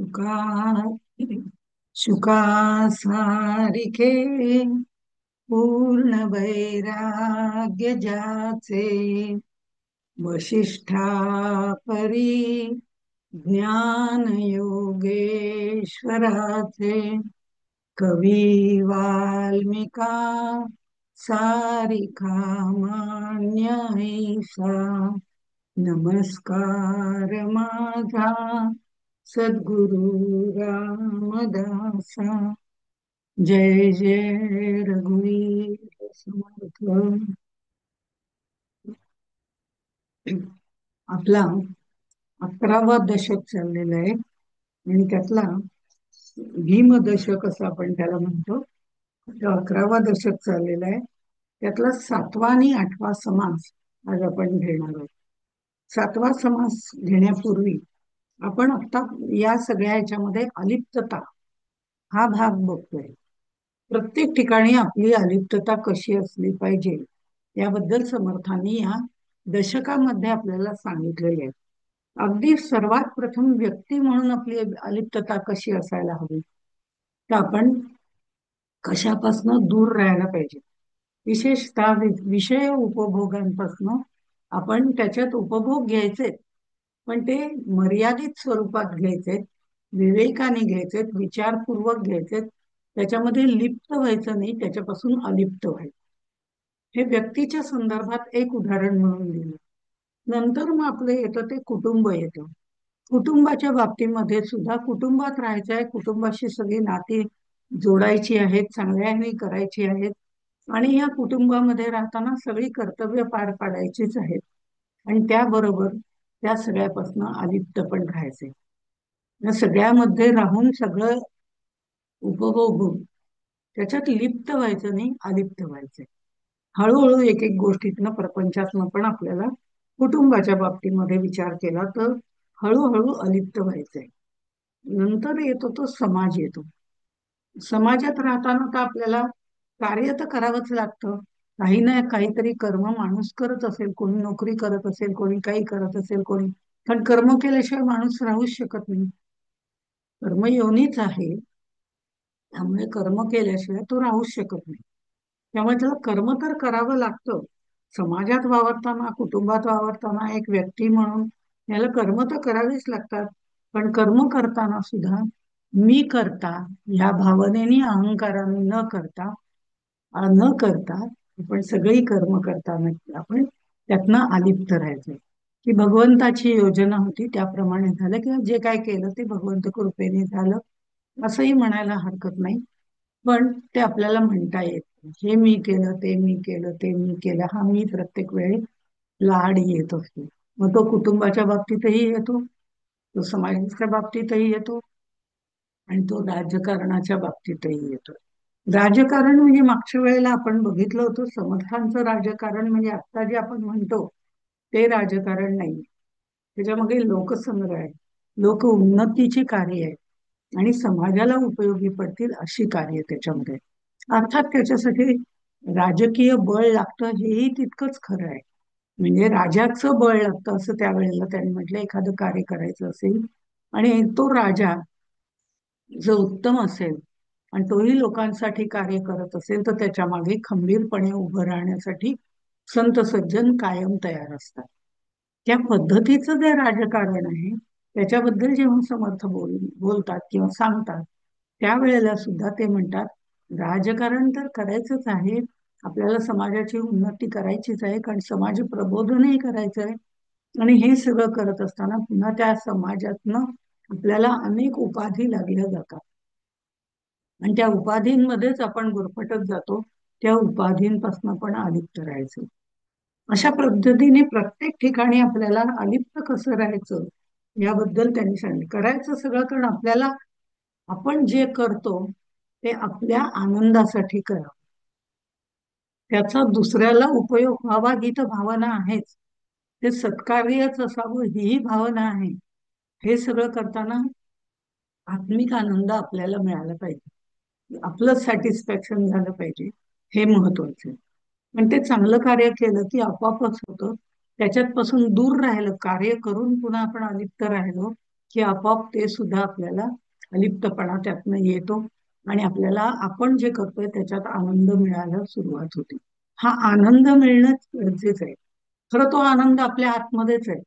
शुका शुका सारिखे पूर्ण वैराग्य ज्याचे वशिष्ठा परी ज्ञान योगेश्वराचे कवी वाल्मिका सारिखा मान्य ऐसा नमस्कार माझा सद्गुरु रामदासा. जय जय रघुवीर समर्थ. आपला 11वा दशक चाललेला आहे आणि त्यातला भीम दशक असं आपण त्याला म्हणतो. तो 11वा दशक चाललेला आहे. त्यातला 7वा आणि 8वा समास आज आपण घेणार आहोत. 7वा समास घेण्यापूर्वी आपण आता या सगळ्या ह्याच्यामध्ये अलिप्तता हा भाग बघतोय. प्रत्येक ठिकाणी आपली अलिप्तता कशी असली पाहिजे याबद्दल समर्थांनी या दशकामध्ये आपल्याला सांगितलेले आहे. अगदी सर्वात प्रथम व्यक्ती म्हणून आपली अलिप्तता कशी असायला हवी, तर आपण कशापासून दूर राहायला पाहिजे. विशेषतः विषय उपभोगांपासून आपण त्याच्यात उपभोग घ्यायचे, पण ते मर्यादित स्वरूपात घ्यायचे, विवेकाने घ्यायचे, विचारपूर्वक घ्यायचे. त्याच्यामध्ये लिप्त व्हायचं नाही, त्याच्यापासून अलिप्त व्हायचं. हे व्यक्तीच्या संदर्भात एक उदाहरण म्हणून दिलं. नंतर मग आपलं येतं ते कुटुंब येतं. कुटुंबाच्या बाबतीमध्ये सुद्धा कुटुंबात राहायचं आहे, कुटुंबाशी सगळी नाती जोडायची आहेत, चांगल्याने करायची आहेत आणि या कुटुंबामध्ये राहताना सगळी कर्तव्य पार पाडायचीच आहेत आणि त्याबरोबर त्या सगळ्यापासून अलिप्त पण राहायचे. या सगळ्यामध्ये राहून सगळं उपभोगून त्याच्यात लिप्त व्हायचं नाही, अलिप्त व्हायचंय. हळूहळू एक एक गोष्टीतनं प्रपंचातनं पण आपल्याला कुटुंबाच्या बाबतीमध्ये विचार केला तर हळूहळू अलिप्त व्हायचंय. नंतर येतो तो समाज येतो. समाजात राहताना तर आपल्याला कार्य तर करावंच लागतं. काही ना काहीतरी कर्म माणूस करत असेल, कोणी नोकरी करत असेल, कोणी काही करत असेल, कोणी, पण कर्म केल्याशिवाय माणूस राहूच शकत नाही. कर्म योनीच आहे, त्यामुळे कर्म केल्याशिवाय तो राहूच शकत नाही. त्यामुळे त्याला कर्म तर करावं लागतं. समाजात वावरताना, कुटुंबात वावरताना, एक व्यक्ती म्हणून याला कर्म तर करावीच लागतात. पण कर्म करताना सुद्धा मी करता या भावनेने, अहंकाराने न करता आपण सगळी कर्म करताना आपण त्यातनं अलिप्त राहायचं. की भगवंताची योजना होती त्याप्रमाणे झालं, किंवा जे काय केलं ते भगवंत कृपेने झालं असंही म्हणायला हरकत नाही. पण ते आपल्याला म्हणता येत नाही. हे मी केलं, ते मी केलं, ते मी केलं, हा मी प्रत्येक वेळी लाड येत असतो. मग तो कुटुंबाच्या बाबतीतही येतो, तो समाजाच्या बाबतीतही येतो आणि तो राजकारणाच्या बाबतीतही येतो. राजकारण म्हणजे मागच्या वेळेला आपण बघितलं होतं, समर्थांचं राजकारण म्हणजे आता जे आपण म्हणतो ते राजकारण नाही. त्याच्यामध्ये लोकसंग्रह आहे, लोक उन्नतीची कार्य आहे आणि समाजाला उपयोगी पडतील अशी कार्य त्याच्यामध्ये. अर्थात त्याच्यासाठी राजकीय बळ लागतं, हेही तितकंच खरं आहे. म्हणजे राजाचं बळ लागतं असं त्यावेळेला त्यांनी म्हटलं. एखादं कार्य करायचं असेल आणि तो राजा जो उत्तम असेल आणि तोही लोकांसाठी कार्य करत असेल तर त्याच्या मागे खंबीरपणे उभं राहण्यासाठी संत सज्जन कायम तयार असतात. त्या पद्धतीचं जे राजकारण आहे त्याच्याबद्दल जेव्हा समर्थ बोलतात किंवा सांगतात, त्यावेळेला सुद्धा ते म्हणतात राजकारण तर करायचंच आहे, आपल्याला समाजाची उन्नती करायचीच आहे, कारण समाज प्रबोधनही करायचं आहे. आणि हे सगळं करत असताना पुन्हा त्या समाजातनं आपल्याला अनेक उपाधी लागल्या जातात आणि त्या उपाधींमध्येच आपण गुरफटत जातो. त्या उपाधींपासून पण अलिप्त राहायचं. अशा पद्धतीने प्रत्येक ठिकाणी आपल्याला अलिप्त कसं राहायचं याबद्दल त्यांनी सांगितलं. करायचं सगळं, कारण आपल्याला आपण जे करतो ते आपल्या आनंदासाठी करावं, त्याचा दुसऱ्याला उपयोग व्हावा ही तर भावना आहेच. ते सत्कार्यच असावं ही भावना आहे. हे सगळं करताना आत्मिक आनंद आपल्याला मिळाला पाहिजे, आपलं सॅटिस्फॅक्शन झालं पाहिजे, हे महत्वाचं आहे. पण ते चांगलं कार्य केलं की आपोआपच होतं. त्याच्यात पासून दूर राहिलं, कार्य करून पुन्हा आपण अलिप्त राहिलो की आपोआप ते सुद्धा आपल्याला अलिप्तपणा त्यातनं येतो आणि आपल्याला आपण जे करतोय त्याच्यात आनंद मिळायला सुरुवात होते. हा आनंद मिळणंच गरजेचं आहे. खरं तो आनंद आपल्या आतमध्येच आहे.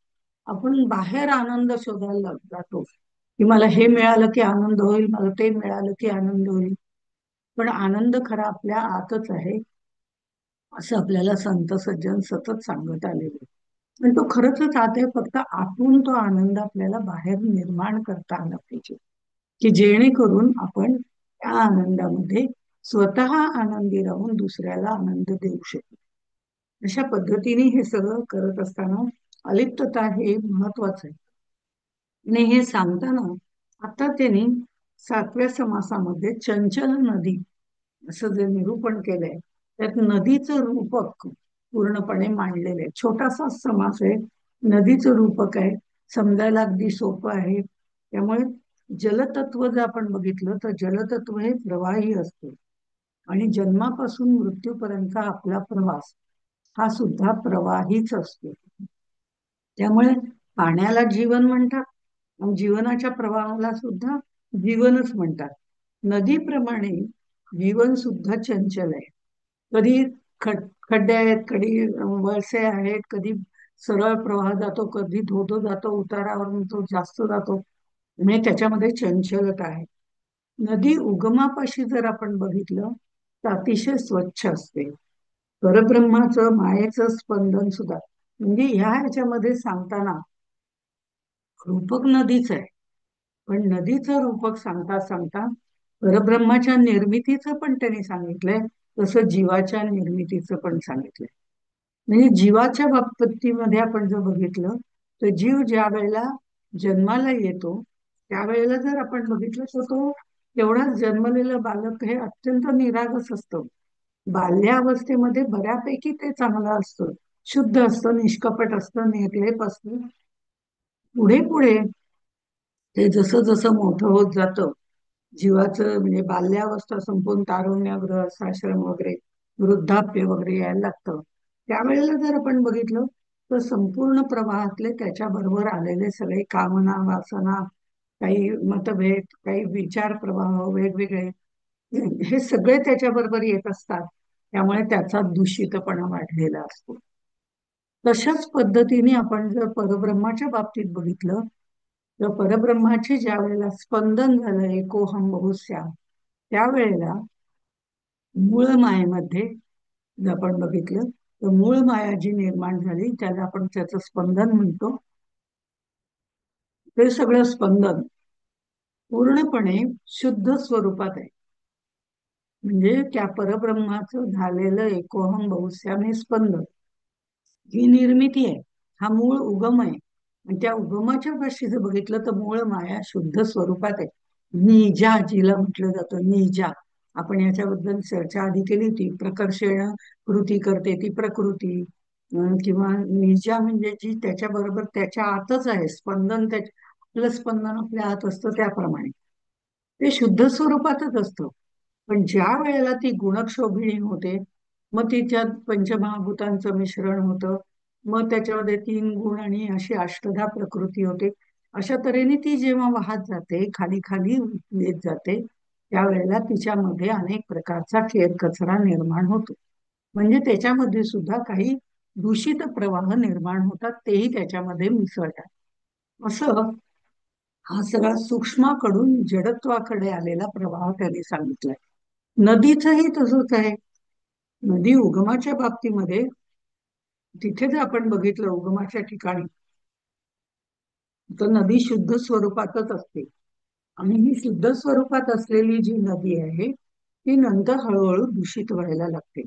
आपण बाहेर आनंद शोधायला जातो की मला हे मिळालं की आनंद होईल, मला ते मिळालं की आनंद होईल. पण आनंद खरा आपल्या आतच आहे असं आपल्याला संत सज्जन सतत सांगत आलेले आहेत. आणि तो खरंच आत आहे, फक्त आतून तो आनंद आपल्याला बाहेर निर्माण करता आला पाहिजे, की जेणेकरून आपण त्या आनंदामध्ये स्वतः आनंदी राहून दुसऱ्याला आनंद देऊ शकू. अशा पद्धतीने हे सगळं करत असताना अलिप्तता हे महत्वाचं आहे. आणि हे सांगताना आता त्यांनी 7व्या समासामध्ये चंचल नदी असं जे निरूपण केलंय त्यात नदीचं रूपक पूर्णपणे मांडलेलं आहे. छोटासा समास आहे, नदीचं रूपक आहे, समजायला अगदी सोपं आहे. त्यामुळे जलतत्व जर आपण बघितलं तर जलतत्व हे प्रवाही असते आणि जन्मापासून मृत्यूपर्यंत आपला प्रवास हा सुद्धा प्रवाहीच असतो. त्यामुळे पाण्याला जीवन म्हणतात आणि जीवनाच्या प्रवाहाला सुद्धा जीवनच म्हणतात. नदीप्रमाणे जीवन सुद्धा चंचल आहे. कधी खड्डे आहेत, कधी वळसे आहेत, कधी सरळ प्रवाह जातो, कधी धोधो जातो, उतारावरून तो जास्त जातो. म्हणजे त्याच्यामध्ये चंचलता आहे. नदी उगमापाशी जर आपण बघितलं तर अतिशय स्वच्छ असते. परब्रह्माचं मायेचं स्पंदन सुद्धा म्हणजे ह्याच्यामध्ये सांगताना रूपक नदीच आहे, पण नदीचं रूपक सांगता सांगता परब्रह्माच्या निर्मितीचं पण त्यांनी सांगितलंय, तसं जीवाच्या निर्मितीचं पण सांगितलंय. म्हणजे जीवाच्या बाबतीमध्ये आपण जर बघितलं तर जीव ज्या वेळेला जन्माला येतो त्यावेळेला जर आपण बघितलं तर तो तेवढाच जन्मलेलं बालक हे अत्यंत निरागस असतं. बाल्यावस्थेमध्ये बऱ्यापैकी ते चांगलं असतं, शुद्ध असतं, निष्कपट असतं, निर्लेप असतं. पुढे पुढे ते जसं जसं मोठं होत जातं, जीवाचं म्हणजे बाल्यावस्था संपून तारुण्य, गृहस्थाश्रम वगैरे, वृद्धाप्य वगैरे यायला लागतं. त्यावेळेला जर आपण बघितलं तर संपूर्ण प्रवाहातले त्याच्या बरोबर आलेले सगळे कामना, वासना, काही मतभेद, काही विचार प्रवाह वेगवेगळे, हे सगळे त्याच्या बरोबर येत असतात. त्यामुळे त्याचा दूषितपणा वाढलेला असतो. तशाच पद्धतीने आपण जर परब्रह्माच्या बाबतीत बघितलं तर परब्रह्माचे ज्या वेळेला स्पंदन झालं एकोहम बहुस्या, त्यावेळेला मूळ मायेमध्ये जर आपण बघितलं तर मूळ माया जी निर्माण झाली त्याला आपण त्याचं स्पंदन म्हणतो. ते सगळं स्पंदन पूर्णपणे शुद्ध स्वरूपात आहे. म्हणजे त्या परब्रह्माचं झालेलं एकोहम बहुस्यामी स्पंदन ही निर्मिती आहे, हा मूळ उगम आहे. आणि त्या उगमाच्या पाशी जर बघितलं तर मूळ माया शुद्ध स्वरूपात आहे. निजा जिला म्हटलं जातं, निजा. आपण याच्याबद्दल चर्चा आधी केली होती. प्रकर्षेण कृती करते ती प्रकृती, किंवा निजा म्हणजे जी त्याच्या बरोबर त्याच्या आतच आहे स्पंदन, त्याच्या आपलं स्पंदन आपल्या आत असतं त्याप्रमाणे ते शुद्ध स्वरूपातच असतं. पण ज्या वेळेला ती गुणक्षोभिणी होते मग तिच्यात पंचमहाभूतांचं मिश्रण होतं, मग त्याच्यामध्ये 3 गुण आणि अशी अष्टधा प्रकृती होते. अशा तऱ्हेने ती जेव्हा वाहत जाते, खाली खाली येत जाते, त्यावेळेला तिच्यामध्ये अनेक प्रकारचा केरकचरा निर्माण होतो. म्हणजे त्याच्यामध्ये सुद्धा काही दूषित प्रवाह निर्माण होतात, तेही त्याच्यामध्ये मिसळतात. असं हा सगळा सूक्ष्माकडून जडत्वाकडे आलेला प्रवाह त्यांनी सांगितलाय. नदीचंही तसंच आहे. नदी उगमाच्या बाबतीमध्ये तिथे जर आपण बघितलं उगमाच्या ठिकाणी तर नदी शुद्ध स्वरूपातच असते. आणि ही शुद्ध स्वरूपात असलेली जी नदी आहे ती नंतर हळूहळू दूषित व्हायला लागते.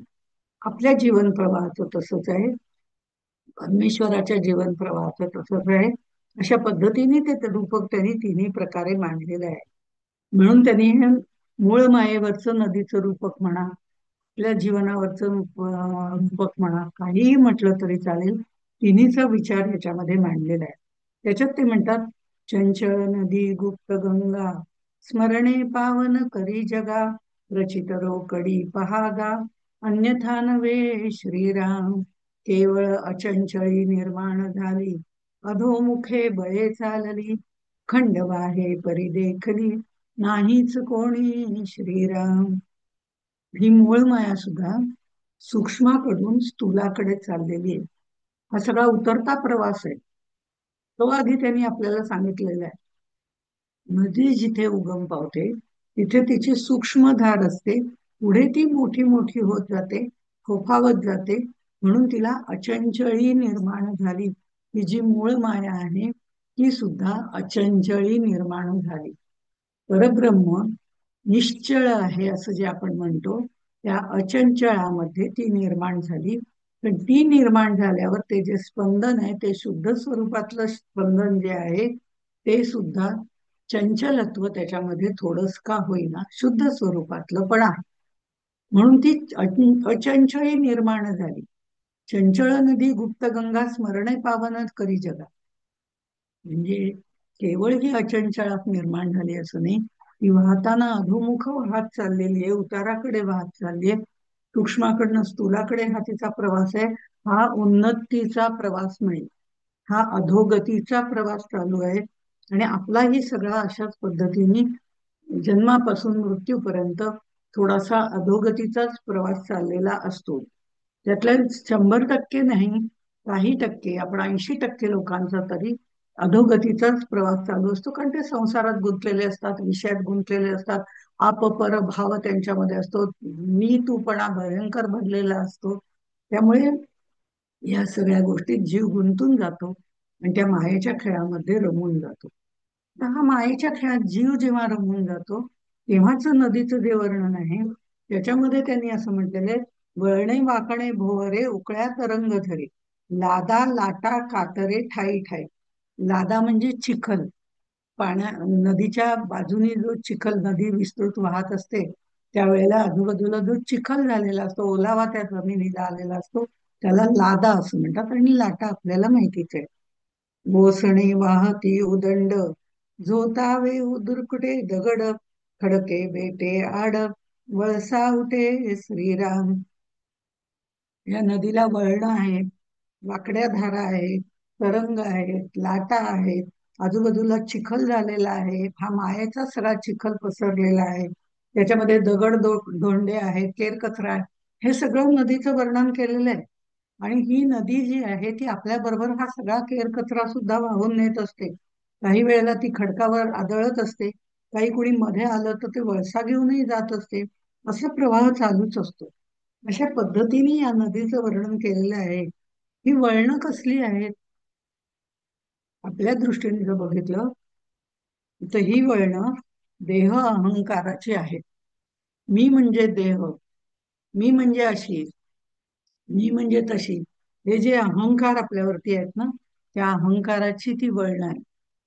आपल्या जीवन प्रवाहाचं तसंच आहे, परमेश्वराच्या जीवन प्रवाहाचं तसंच आहे. अशा पद्धतीने ते रूपक त्यांनी तिन्ही प्रकारे मांडलेलं आहे. म्हणून त्यांनी हे मूळ मायेवरचं नदीचं रूपक म्हणा, आपल्या जीवनावरचं रूपक म्हणा, काहीही म्हटलं तरी चालेल, तिन्हीचा विचार ह्याच्यामध्ये मांडलेला आहे. त्याच्यात ते म्हणतात चंचल नदी गुप्त गंगा, स्मरणे पावन करी जगा, रचित रोकडी पहागा, अन्यथा नव्हे श्रीराम, केवळ अचंचळी निर्माण झाली, अधोमुखे बळे चालली, खंडवा हे परी देखली, नाहीच कोणी श्रीराम. ही मूळ माया सुद्धा सूक्ष्माकडून स्थूलाकडे चाललेली आहे. हा सगळा उतरता प्रवास आहे. तो आधी त्यांनी आपल्याला सांगितलेला आहे. नदी जिथे उगम पावते तिथे तिची सूक्ष्म धार असते. पुढे ती मोठी मोठी होत जाते, फोफावत जाते. म्हणून तिला अचंचळी निर्माण झाली. ही जी मूळ माया आहे ती सुद्धा अचंचळी निर्माण झाली. परब्रह्म निश्चळ आहे असं जे आपण म्हणतो, त्या अचंचळामध्ये ती निर्माण झाली. पण ती निर्माण झाल्यावर ते जे स्पंदन आहे ते शुद्ध स्वरूपातलं स्पंदन जे आहे ते सुद्धा चंचलत्व त्याच्यामध्ये थोडस का होईना शुद्ध स्वरूपातलं पण आहे. म्हणून ती अचंचळी निर्माण झाली. चंचळ नदी गुप्त गंगा स्मरणे पावन करी जगा. म्हणजे केवळ ही अचंचळात निर्माण झाली असं नाही, ती वाहताना अधोमुख वाहत चाललेली आहे, उताराकडे वाहत चालली आहे. सूक्ष्माकडनं स्थूलाकडे हा तिचा प्रवास आहे. हा उन्नतीचा प्रवास नाही, हा अधोगतीचा प्रवास चालू आहे. आणि आपलाही सगळा अशाच पद्धतीने जन्मापासून मृत्यूपर्यंत थोडासा अधोगतीचाच प्रवास चाललेला असतो. त्यातल्या 100% नाही, काही टक्के, आपण 80% लोकांचा तरी अधोगतीचाच प्रवास चालू असतो. कारण ते संसारात गुंतलेले असतात, विषयात गुंतलेले असतात, आप-पर भाव त्यांच्यामध्ये असतो, मी तूपणा भयंकर भरलेला असतो. त्यामुळे या सगळ्या गोष्टीत जीव गुंतून जातो आणि त्या मायेच्या खेळामध्ये रमून जातो. तर हा मायेच्या खेळात जीव जेव्हा रमून जातो तेव्हाच नदीचं जे वर्णन आहे त्याच्यामध्ये त्यांनी असं म्हटलेलं आहे, वळणे वाकणे भोवरे उकळ्या तरंग धरे, लादा लाटा कातरे ठाई ठाई. लादा म्हणजे चिखल. नदीच्या बाजूने जो चिखल नदी विस्तृत वाहत असते त्यावेळेला आजूबाजूला जो चिखल झालेला असतो, ओलावा त्या जमिनीला आलेला असतो, त्याला लादा असं म्हणतात. आणि लाटा आपल्याला माहितीच आहे. ओसणी वाहती उदंड, झोतावे उदुरकुटे दगड, खडके बेटे आड, वळसा उठे श्रीराम. या नदीला वळणं आहेत, वाकड्या धारा आहेत, तरंग आहेत, लाटा आहेत, आजूबाजूला चिखल झालेला आहे. हा मायेचा सगळा चिखल पसरलेला आहे. त्याच्यामध्ये दगड धोंडे आहेत, केरकचरा आहे. हे सगळं नदीचं वर्णन केलेलं आहे. आणि ही नदी जी आहे ती आपल्या बरोबर हा सगळा केरकचरा सुद्धा वाहून नेत असते. काही वेळेला ती खडकावर आदळत असते, काही कुणी मध्ये आलं तर ते वळसा घेऊनही जात असते. असा प्रवाह चालूच असतो. अशा पद्धतीने या नदीचं वर्णन केलेलं आहे. ही वळणं कसली आहेत आपल्या दृष्टीने जर बघितलं तर ही वळणं देह अहंकाराची आहेत. मी म्हणजे देह, मी म्हणजे अशी, मी म्हणजे तशी, हे जे अहंकार आपल्यावरती आहेत ना, त्या अहंकाराची ती वळणं आहे.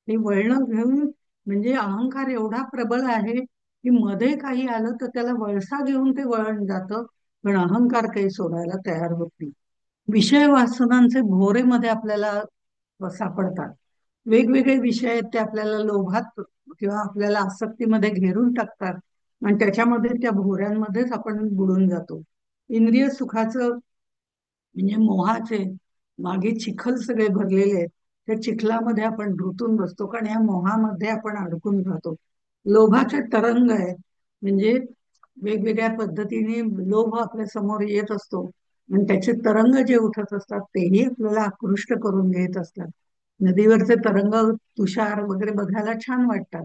ती वळणं घेऊन म्हणजे अहंकार एवढा प्रबळ आहे की मध्ये काही आलं तर त्याला वळसा घेऊन ते वळण जातं, पण अहंकार काही सोडायला तयार होत नाही. विषय वासनांचे भोरेमध्ये आपल्याला सापडतात. वेगवेगळे विषय आहेत ते आपल्याला लोभात किंवा आपल्याला आसक्तीमध्ये घेरून टाकतात आणि त्याच्यामध्ये त्या भोऱ्यांमध्येच आपण बुडून जातो. इंद्रिय सुखाचं म्हणजे मोहाचे मागे चिखल सगळे भरलेले आहेत. त्या चिखलामध्ये आपण रुतून बसतो कारण या मोहामध्ये आपण अडकून राहतो. लोभाचे तरंग आहेत, म्हणजे वेगवेगळ्या पद्धतीने लोभ आपल्या समोर येत असतो आणि त्याचे तरंग जे उठत असतात तेही आपल्याला आकृष्ट करून घेत असतात. नदीवरचे तरंग, तुषार वगैरे बघायला छान वाटतात.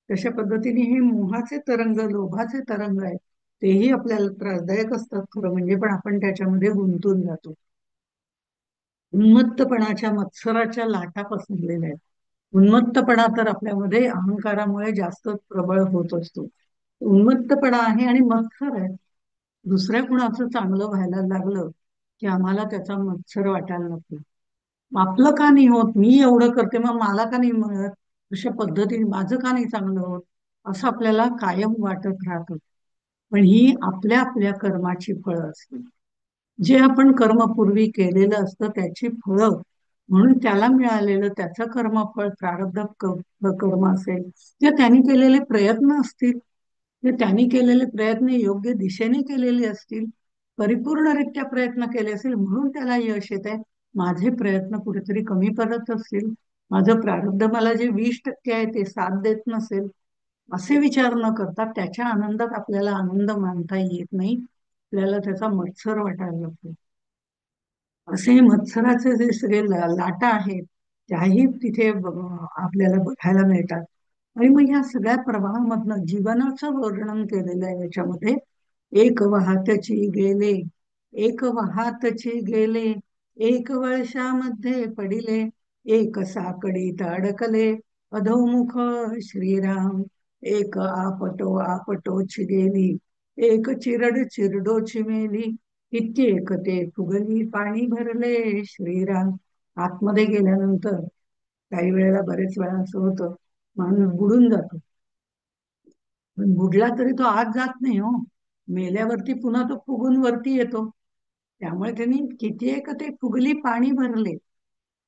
तशा पद्धतीने हे मोहाचे तरंग, लोभाचे तरंग आहेत, तेही आपल्याला त्रासदायक असतात खरं म्हणजे, पण आपण त्याच्यामध्ये गुंतून जातो. उन्मत्तपणाच्या मत्सराच्या लाटा पसरलेल्या आहेत. उन्मत्तपणा तर आपल्यामध्ये अहंकारामुळे जास्त प्रबळ होत असतो. उन्मत्तपणा आहे आणि मत्सर आहे. दुसऱ्या कुणाचं चांगलं व्हायला लागलं की आम्हाला त्याचा मत्सर वाटायला लागतो. आपलं का नाही होत, मी एवढं करते मग मला का नाही मिळत, अशा पद्धतीने माझं का नाही चांगलं होत, असं आपल्याला कायम वाटत राहतं. पण ही आपल्या आपल्या कर्माची फळं असतात. जे आपण कर्म पूर्वी केलेलं असतं त्याची फळं, म्हणून त्याला मिळालेलं त्याचं कर्मफळ प्रारब्ध कर्म असेल, ते त्यांनी केलेले प्रयत्न असतील, ते त्यांनी केलेले प्रयत्न योग्य दिशेने केलेले असतील, परिपूर्णरित्या प्रयत्न केले असतील म्हणून त्याला यश येत आहे. माझे प्रयत्न कुठेतरी कमी पडत असतील, माझं प्रारब्ध मला जे 20% आहे ते साथ देत नसेल, असे विचार न करता त्याच्या आनंदात आपल्याला आनंद मानता येत नाही. आपल्याला त्याचा मत्सर वाटायला लागतो. असे मत्सराचे जे सगळे लाटा आहेत त्याही तिथे आपल्याला बघायला मिळतात. आणि मग या सगळ्या प्रवाहामधनं जीवनाचं वर्णन केलेलं आहे याच्यामध्ये. एक वाहतची गेले, एक वाहतची गेले, एक वळशामध्ये पडिले, एक साकडीत अडकले, अधोमुख श्रीराम, एक आपटो आपटोची गेली, एक चिरड चिरडोची मेली, कित्येक ते फुगली पाणी भरले श्रीराम. आतमध्ये गेल्यानंतर काही वेळेला बरेच वेळा असं होतं, माणूस बुडून जातो. पण बुडला तरी तो आत जात नाही हो. मेल्यावरती पुन्हा तो फुगून वरती येतो. त्यामुळे त्यांनी कित्येक ते फुगली पाणी भरले.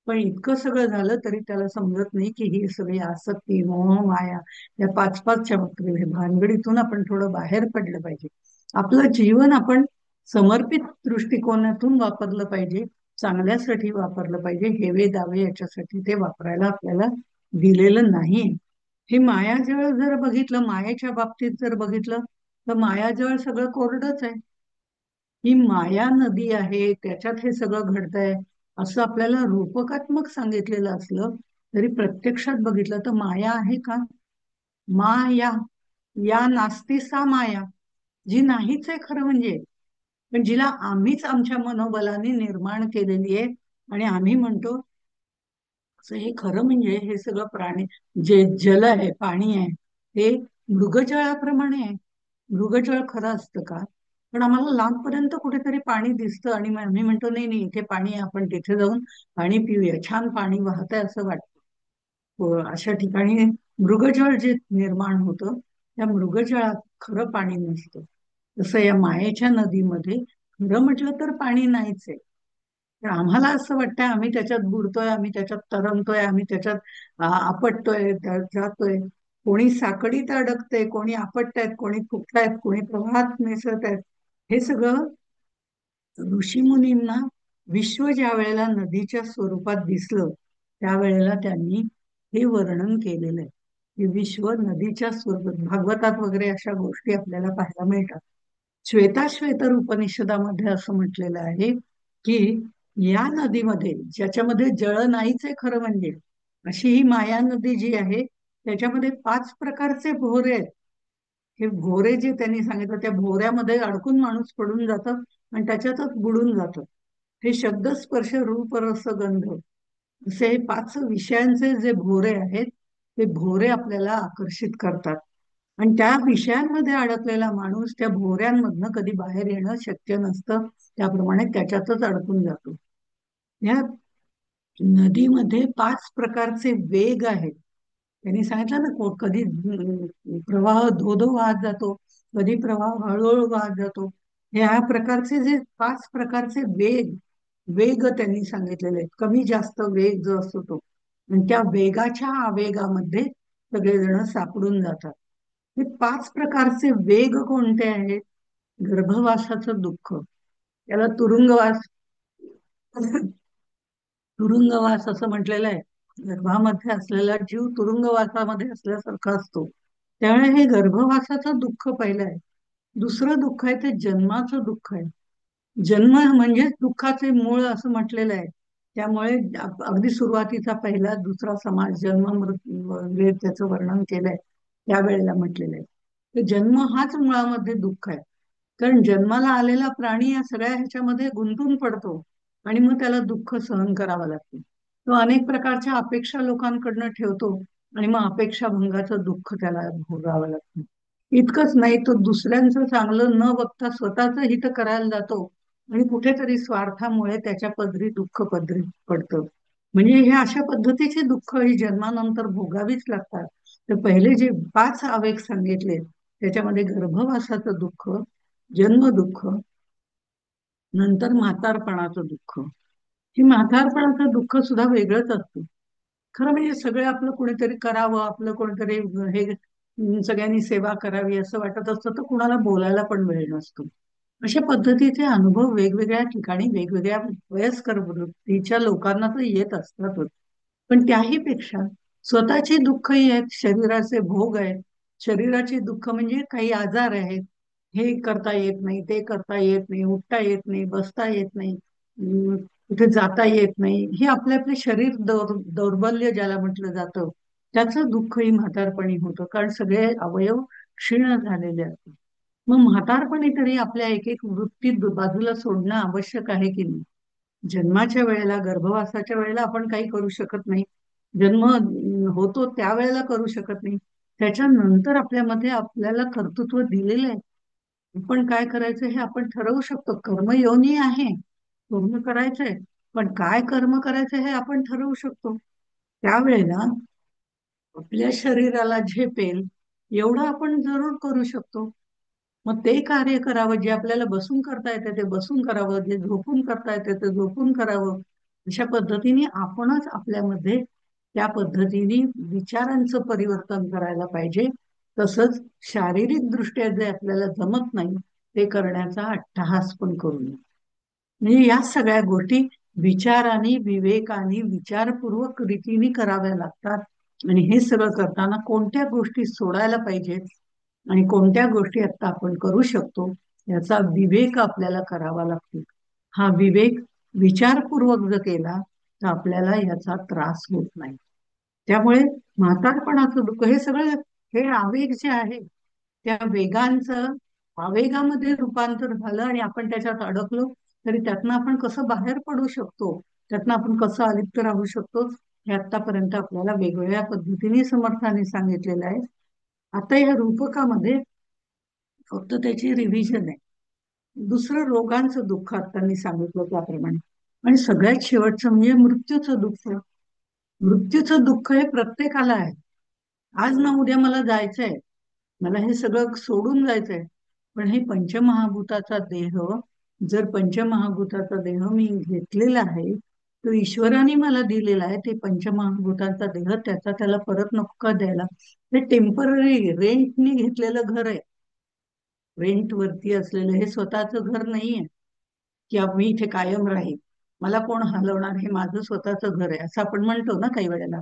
पण इतकं सगळं झालं तरी त्याला समजत नाही की ही सगळी आसक्ती, मोह, माया या पाच पाचच्या भानगडीतून आपण थोडं बाहेर पडलं पाहिजे. आपलं जीवन आपण समर्पित दृष्टिकोनातून वापरलं पाहिजे, चांगल्यासाठी वापरलं पाहिजे. हेवे दावे याच्यासाठी ते वापरायला आपल्याला दिलेलं नाही. हे मायाजळ जर बघितलं, मायेच्या बाबतीत जर बघितलं, तर मायाजळ सगळं कोरडच आहे. ही माया नदी आहे, त्याच्यात हे सगळं घडतंय असं आपल्याला रूपकात्मक सांगितलेलं असलं तरी प्रत्यक्षात बघितलं तर माया आहे का? माया या नास्ती सा माया, जी नाहीच आहे खरं म्हणजे, पण जिला आम्हीच आमच्या मनोबलाने निर्माण केलेली आहे. आणि आम्ही म्हणतो असं हे खरं म्हणजे हे सगळं प्राणी, जे जल आहे, पाणी आहे, ते मृगजळाप्रमाणे आहे. मृगजळ खरं असतं का? पण आम्हाला लांबपर्यंत कुठेतरी पाणी दिसतं आणि मग आम्ही म्हणतो नाही नाही इथे पाणी आहे, आपण तिथे जाऊन पाणी पिऊया, छान पाणी वाहतंय असं वाटतं. अशा ठिकाणी मृगजळ जे निर्माण होतं त्या मृगजळात खरं पाणी नसतं. तसं या मायेच्या नदीमध्ये खरं म्हटलं तर पाणी नाहीच आहे. तर आम्हाला असं वाटतं आम्ही त्याच्यात बुडतोय, आम्ही त्याच्यात तरंगतोय, आम्ही त्याच्यात आपटतोय, जातोय. कोणी साकडीत अडकतंय, कोणी आपटतायत, कोणी फुटतायत, कोणी प्रवाहात मिसळत आहेत. हे सगळं ऋषीमुनींना विश्व ज्या वेळेला नदीच्या स्वरूपात दिसलं त्यावेळेला त्यांनी हे वर्णन केलेलं आहे. हे विश्व नदीच्या स्वरूपात भागवतात वगैरे अशा गोष्टी आपल्याला पाहायला मिळतात. श्वेताश्वेतर उपनिषदामध्ये असं म्हटलेलं आहे की या नदीमध्ये, ज्याच्यामध्ये जळ नाहीच आहे खरं म्हणजे, अशी ही माया नदी जी आहे त्याच्यामध्ये 5 प्रकारचे भोवरे आहेत. हे भोवरे जे त्यांनी सांगितलं त्या भोवऱ्यामध्ये अडकून माणूस पडून जातं आणि त्याच्यातच बुडून जातं. हे शब्द स्पर्श रूप रस गंध असे हे 5 विषयांचे जे भोवरे आहेत ते भोवरे आपल्याला आकर्षित करतात. आणि त्या विषयांमध्ये अडकलेला माणूस त्या भोवऱ्यांमधनं कधी बाहेर येणं शक्य नसतं, त्याप्रमाणे त्याच्यातच अडकून जातो. या नदीमध्ये 5 प्रकारचे वेग आहेत. त्यांनी सांगितलं ना, कधी प्रवाह धोधो वाहत जातो, कधी प्रवाह हळूहळू वाहत जातो. ह्या प्रकारचे जे 5 प्रकारचे वेग वेग त्यांनी सांगितलेले आहेत. कमी जास्त वेग जो असतो तो, आणि त्या वेगाच्या आवेगामध्ये सगळेजण सापडून जातात. हे 5 प्रकारचे वेग कोणते आहेत? गर्भवासाचं दुःख, त्याला तुरुंगवास तुरुंगवास असं म्हटलेलं आहे. गर्भामध्ये असलेला जीव तुरुंगवासामध्ये असल्यासारखा असतो. त्यामुळे हे गर्भवासाचं दुःख पहिलं आहे. दुसरं दुःख आहे ते जन्माचं दुःख आहे. जन्म म्हणजेच दुःखाचे मूळ असं म्हटलेलं आहे. त्यामुळे अगदी सुरुवातीचा पहिला दुसरा समाज जन्म मृत्यू त्याचं वर्णन केलंय त्यावेळेला म्हटलेलं आहे. तर जन्म हाच मुळामध्ये दुःख आहे. कारण जन्माला आलेला प्राणी या सगळ्या ह्याच्यामध्ये गुंतून पडतो आणि मग त्याला दुःख सहन करावं लागतं. तो अनेक प्रकारच्या अपेक्षा लोकांकडनं ठेवतो आणि मग अपेक्षा भंगाचं दुःख त्याला भोगावं लागतं. इतकंच नाही, तो दुसऱ्यांचं चांगलं न बघता स्वतःच हित करायला जातो आणि कुठेतरी स्वार्थामुळे त्याच्या पदरी दुःख पदरी पडतं. म्हणजे हे अशा पद्धतीचे दुःख ही जन्मानंतर भोगावीच लागतात. तर पहिले जे 5 आवेग सांगितले त्याच्यामध्ये गर्भवासाचं दुःख, जन्म दुःख, नंतर म्हातारपणाचं दुःख. ही म्हातारपणाचं दुःख सुद्धा वेगळंच असतं. खरं म्हणजे सगळं आपलं कोणीतरी करावं, आपलं कोणीतरी हे सगळ्यांनी सेवा करावी असं वाटत असतं, तर कुणाला बोलायला पण वेळ नसतो. अशा पद्धतीचे अनुभव वेगवेगळ्या ठिकाणी वेगवेगळ्या वयस्कर वृत्तीच्या लोकांना तर येत असतातच. पण त्याही पेक्षा स्वतःची दुःखही आहेत, शरीराचे भोग आहेत. शरीराची दुःख म्हणजे काही आजार आहेत. हे करता येत नाही, ते करता येत नाही, उठता येत नाही, बसता येत नाही, कुठे जाता येत नाही. हे आपले आपले शरीर दौर्बल्य ज्याला म्हटलं जातं, त्याचं दुःखही म्हातारपणी होतं, कारण सगळे अवयव क्षीण झालेले असतात. मग म्हातारपणी तरी आपल्या एक एक वृत्ती बाजूला सोडणं आवश्यक आहे की नाही? जन्माच्या वेळेला, गर्भवासाच्या वेळेला आपण काही करू शकत नाही. जन्म होतो त्यावेळेला करू शकत नाही. त्याच्यानंतर आपल्यामध्ये आपल्याला कर्तृत्व दिलेलं आहे. आपण काय करायचं हे आपण ठरवू शकतो. कर्मयोनी आहे, कर्म करायचंय. पण काय कर्म करायचं हे आपण ठरवू शकतो. त्यावेळेला आपल्या शरीराला झेपेल एवढं आपण जरूर करू शकतो. मग ते कार्य करावं जे आपल्याला बसून करता येतं ते बसून करावं, जे झोपून करता येतं ते झोपून करावं. अशा पद्धतीने आपणच आपल्यामध्ये त्या पद्धतीने विचारांचं परिवर्तन करायला पाहिजे. तसंच शारीरिक दृष्ट्या जे आपल्याला जमत नाही ते करण्याचा अट्टहास पण करू नये. म्हणजे या सगळ्या गोष्टी विचाराने, विवेकाने, विचारपूर्वक रीतीने कराव्या लागतात. आणि हे सगळं करताना कोणत्या गोष्टी सोडायला पाहिजेत आणि कोणत्या गोष्टी आता आपण करू शकतो याचा विवेक आपल्याला करावा लागतो. हा विवेक विचारपूर्वक जर केला तर आपल्याला याचा त्रास होत नाही. त्यामुळे म्हातारपणाचं दुःख हे सगळं, हे आवेग जे आहे त्या वेगांचं आवेगामध्ये रूपांतर झालं आणि आपण त्याच्यात अडकलो, तरी त्यातनं आपण कसं बाहेर पडू शकतो, त्यातनं आपण कसं अलिप्त राहू शकतो, हे आतापर्यंत आपल्याला वेगवेगळ्या पद्धतीने समर्थाने सांगितलेलं आहे. आता या रूपकामध्ये फक्त त्याची रिव्हिजन आहे. दुसरं रोगांचं दुःख आता मी सांगितलं त्याप्रमाणे. आणि सगळ्यात शेवटचं म्हणजे मृत्यूचं दुःख. मृत्यूचं दुःख हे प्रत्येकाला आहे. आज ना उद्या मला जायचंय, मला हे सगळं सोडून जायचंय. पण हे पंचमहाभूताचा देह, जर पंचमहाभूताचा देह मी घेतलेला आहे, तो ईश्वराने मला दिलेला आहे, ते पंचमहाभूताचा देह त्याचा त्याला परत नको का द्यायला? ते टेम्पररी रेंटनी घेतलेलं घर आहे. रेंट वरती असलेलं हे स्वतःचं घर नाहीये की आम्ही इथे कायम राहील, मला कोण हलवणार, हे माझं स्वतःचं घर आहे असं आपण म्हणतो ना काही वेळेला.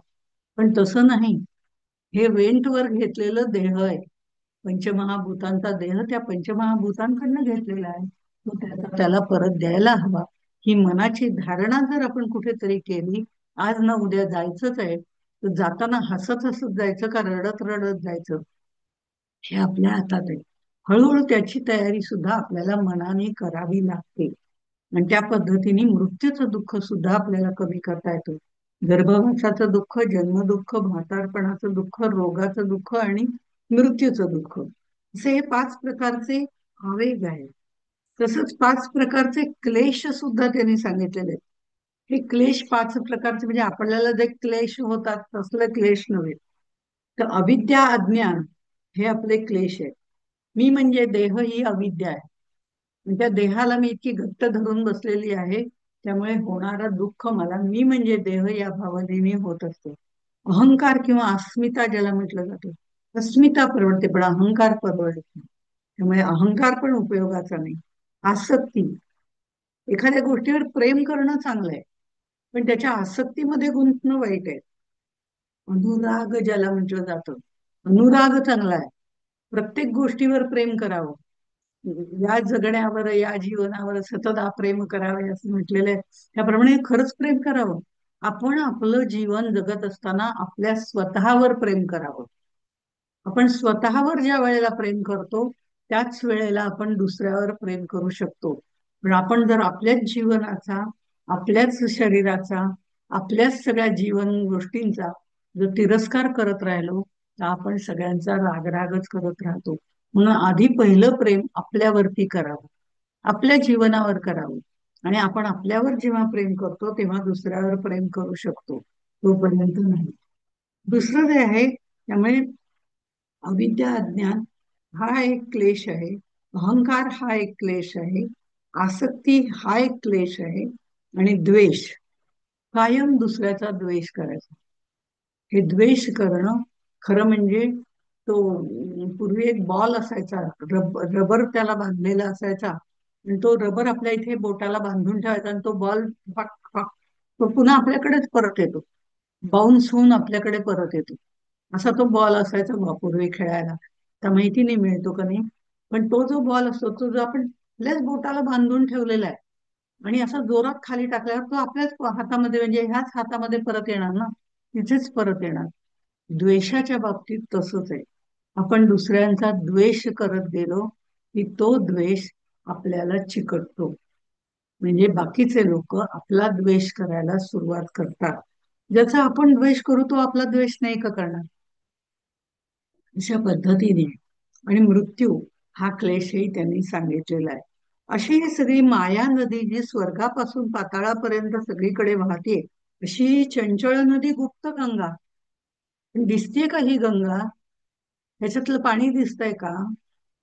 पण तसं नाही. हे रेंटवर घेतलेलं देह आहे. पंचमहाभूतांचा देह त्या पंचमहाभूतांकडनं घेतलेला आहे. तो त्याचा त्याला परत द्यायला हवा. ही मनाची धारणा जर आपण कुठेतरी केली, आज ना उद्या जायचंच आहे, तर जाताना हसत हसत जायचं का रडत रडत जायचं, हे आपल्या हातात आहे. हळूहळू त्याची तयारी सुद्धा आपल्याला मनाने करावी लागते. आणि त्या पद्धतीने मृत्यूचं दुःख सुद्धा आपल्याला कमी करता येतं. गर्भवासाचं दुःख, जन्मदुःख, म्हातारपणाचं दुःख, रोगाचं दुःख आणि मृत्यूचं दुःख, असे हे 5 प्रकारचे आवेग आहेत. तसंच 5 प्रकारचे क्लेश सुद्धा त्यांनी सांगितलेले आहेत. हे क्लेश 5 प्रकारचे म्हणजे आपल्याला जे क्लेश होतात तसले क्लेश नव्हे. तर अविद्या, अज्ञान हे आपले क्लेश आहेत. मी म्हणजे देह ही अविद्या आहे. आणि त्या देहाला मी इतकी घट्ट धरून बसलेली आहे, त्यामुळे होणारं दुःख मला मी म्हणजे देह या भावनेने होत असते. अहंकार किंवा अस्मिता ज्याला म्हटलं जातं, अस्मिता परवडते पण अहंकार परवडत नाही. त्यामुळे अहंकार पण उपयोगाचा नाही. आसक्ती, एखाद्या गोष्टीवर प्रेम करणं चांगलं आहे, पण त्याच्या आसक्तीमध्ये गुंतणं वाईट आहे. अनुराग ज्याला म्हटलं जातं, अनुराग चांगला आहे. प्रत्येक गोष्टीवर प्रेम करावं. या जगण्यावर, या जीवनावर सतत प्रेम करावे असं म्हटलेलं आहे. त्याप्रमाणे खरंच प्रेम करावं. आपण आपलं जीवन जगत असताना आपल्या स्वतःवर प्रेम करावं. आपण स्वतःवर ज्या वेळेला प्रेम करतो त्याच वेळेला आपण दुसऱ्यावर प्रेम करू शकतो. पण आपण जर आपल्याच जीवनाचा, आपल्याच शरीराचा, आपल्याच सगळ्या जीवन गोष्टींचा जर तिरस्कार करत राहिलो तर आपण सगळ्यांचा रागरागच करत राहतो. म्हणून आधी पहिलं प्रेम आपल्यावरती करावं, आपल्या जीवनावर करावं. आणि आपण आपल्यावर जेव्हा प्रेम करतो तेव्हा दुसऱ्यावर प्रेम करू शकतो, तोपर्यंत नाही. दुसरं जे आहे त्यामुळे अविद्या, अज्ञान हा एक क्लेश आहे. अहंकार हा एक क्लेश आहे. आसक्ती हा एक क्लेश आहे. आणि द्वेष, कायम दुसऱ्याचा द्वेष करायचा. हे द्वेष करणं खरं म्हणजे, तो पूर्वी एक बॉल असायचा, रबर त्याला बांधलेला असायचा आणि तो रबर आपल्या इथे बोटाला बांधून ठेवायचा आणि तो बॉल तो पुन्हा आपल्याकडेच परत येतो. बाउन्स होऊन आपल्याकडे परत येतो. असा तो बॉल असायचा पूर्वी खेळायला. तर माहिती नाही मिळतो का नाही. पण तो जो बॉल असतो तो जो आपण आपल्याच बोटाला बांधून ठेवलेला आहे आणि असा जोरात खाली टाकल्यावर तो आपल्याच हातामध्ये म्हणजे ह्याच हातामध्ये परत येणार ना, तिथेच परत येणार. द्वेषाच्या बाबतीत तसंच आहे. आपण दुसऱ्यांचा द्वेष करत गेलो की तो द्वेष आपल्याला चिकटतो. म्हणजे बाकीचे लोक आपला द्वेष करायला सुरुवात करतात. ज्याचा आपण द्वेष करू तो आपला द्वेष नाही का करणार. अशा पद्धतीने आणि मृत्यू हा क्लेशही त्यांनी सांगितलेला आहे. अशी ही सगळी माया नदी जी स्वर्गापासून पाताळापर्यंत सगळीकडे वाहते, अशी चंचळ नदी गुप्त गंगा. पण दिसतेय का ही गंगा? ह्याच्यातलं पाणी दिसतंय का?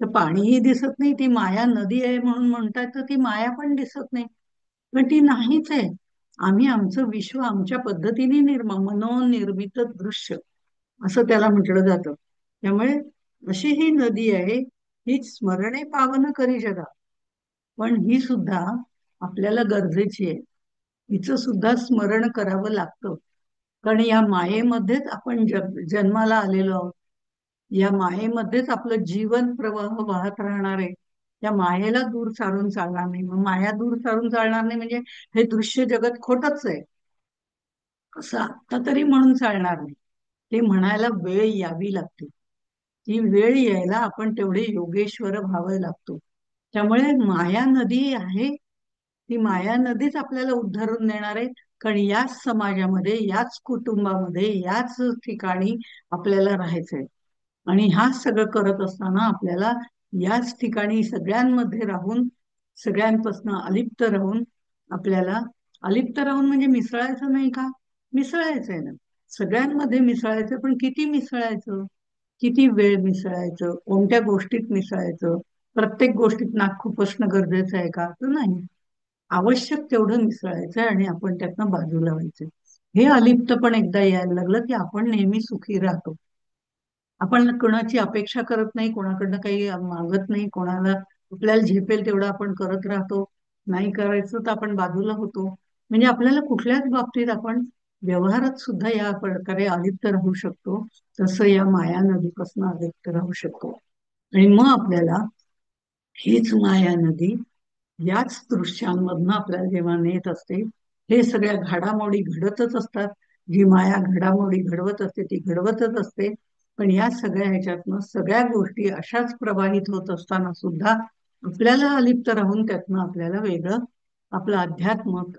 तर पाणीही दिसत नाही. ती माया नदी आहे म्हणून म्हणतात, तर ती माया पण दिसत नाही. पण ती नाहीच आहे. आम्ही आमचं विश्व आमच्या पद्धतीने मनोनिर्मित दृश्य असं त्याला म्हटलं जातं. त्यामुळे अशी ही नदी आहे, ही स्मरणे पावन करी जगा. पण ही सुद्धा आपल्याला गरजेची आहे. हिचं सुद्धा स्मरण करावं लागतं. कारण या मायेमध्येच आपण जन्माला आलेलो आहोत. या मायेमध्येच आपलं जीवन प्रवाह वाहत राहणार आहे. त्या मायेला दूर सारून चालणार नाही. मग माया दूर सारून चालणार नाही म्हणजे हे दृश्य जगत खोटच आहे असं आता तरी म्हणून चालणार नाही. ते म्हणायला वेळ यावी लागते. ती वेळ यायला आपण तेवढे योगेश्वर व्हावं लागतो. त्यामुळे माया नदी आहे, ती माया नदीच आपल्याला उद्धारून नेणार आहे. कारण याच समाजामध्ये, याच कुटुंबामध्ये, याच ठिकाणी आपल्याला राहायचंय. आणि हा सगळं करत असताना आपल्याला याच ठिकाणी सगळ्यांमध्ये राहून, सगळ्यांपासून अलिप्त राहून, आपल्याला अलिप्त राहून म्हणजे मिसळायचं नाही का? मिसळायचंय ना. सगळ्यांमध्ये मिसळायचं, पण किती मिसळायचं? किती वेळ मिसळायचं? कोणत्या गोष्टीत मिसळायचं? प्रत्येक गोष्टीत नाक खुपसणं गरजेचं आहे का? तर नाही. आवश्यक तेवढं मिसळायचं आणि आपण त्यातनं बाजूला व्हायचं. हे अलिप्त पण एकदा यायला लागलं की आपण नेहमी सुखी राहतो. आपण कोणाची अपेक्षा करत नाही, कोणाकडनं काही मागत नाही, कोणाला आपल्याला झेपेल तेवढं आपण करत राहतो. नाही करायचं तर आपण बाजूला होतो. म्हणजे आपल्याला कुठल्याच बाबतीत आपण व्यवहारात सुद्धा या प्रकारे अलिप्त राहू शकतो. तसं या माया नदीपासून अलिप्त राहू शकतो. आणि मग आपल्याला हीच माया नदी याच दृश्यांमधनं आपल्याला जेव्हा नेत असते, हे सगळ्या घडामोडी घडतच असतात. जी माया घडामोडी घडवत असते ती घडवतच असते. पण या सगळ्या ह्याच्यातनं सगळ्या गोष्टी अशाच प्रवाहित होत असताना सुद्धा आपल्याला अलिप्त राहून त्यातनं आपल्याला वेगळं आपलं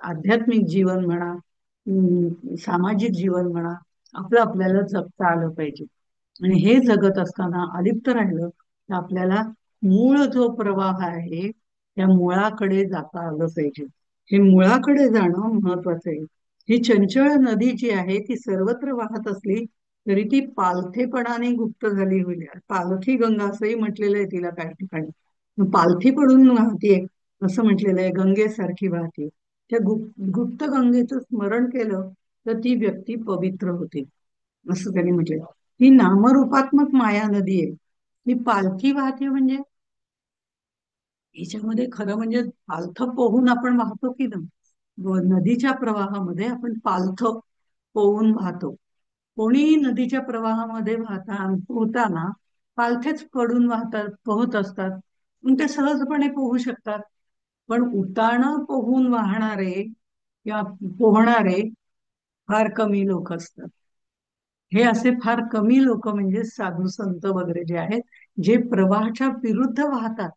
आध्यात्मिक जीवन म्हणा, सामाजिक जीवन म्हणा, आपलं आपल्याला जगता आलं पाहिजे. आणि हे जगत असताना अलिप्त राहिलं तर आपल्याला मूळ जो प्रवाह आहे त्या मुळाकडे जाता आलं पाहिजे. हे मुळाकडे जाणं महत्वाचं आहे. ही चंचळ नदी जी आहे ती सर्वत्र वाहत असली तरी ती पालथेपणाने गुप्त झाली होईल. पालथी गंगा असंही म्हटलेलं आहे तिला काही ठिकाणी. पालथी पडून वाहतीये असं म्हटलेलं आहे. गंगेसारखी वाहते. त्या गुप्त गंगेचं स्मरण केलं तर ती व्यक्ती पवित्र होते असं त्यांनी म्हटलं. ही नामरूपात्मक माया नदी आहे. ही पालथी वाहते म्हणजे हिच्यामध्ये खरं म्हणजे पालथं पोहून आपण वाहतो की नाही. नदीच्या प्रवाहामध्ये आपण पालथं पोहून वाहतो. कोणीही नदीच्या प्रवाहामध्ये पोहताना पालथेच पडून वाहतात, पोहत असतात. मग ते सहजपणे पोहू शकतात. पण उताणं पोहून वाहणारे किंवा पोहणारे फार कमी लोक असतात. हे असे फार कमी लोक म्हणजे साधू संत वगैरे जे आहेत, जे प्रवाहाच्या विरुद्ध वाहतात.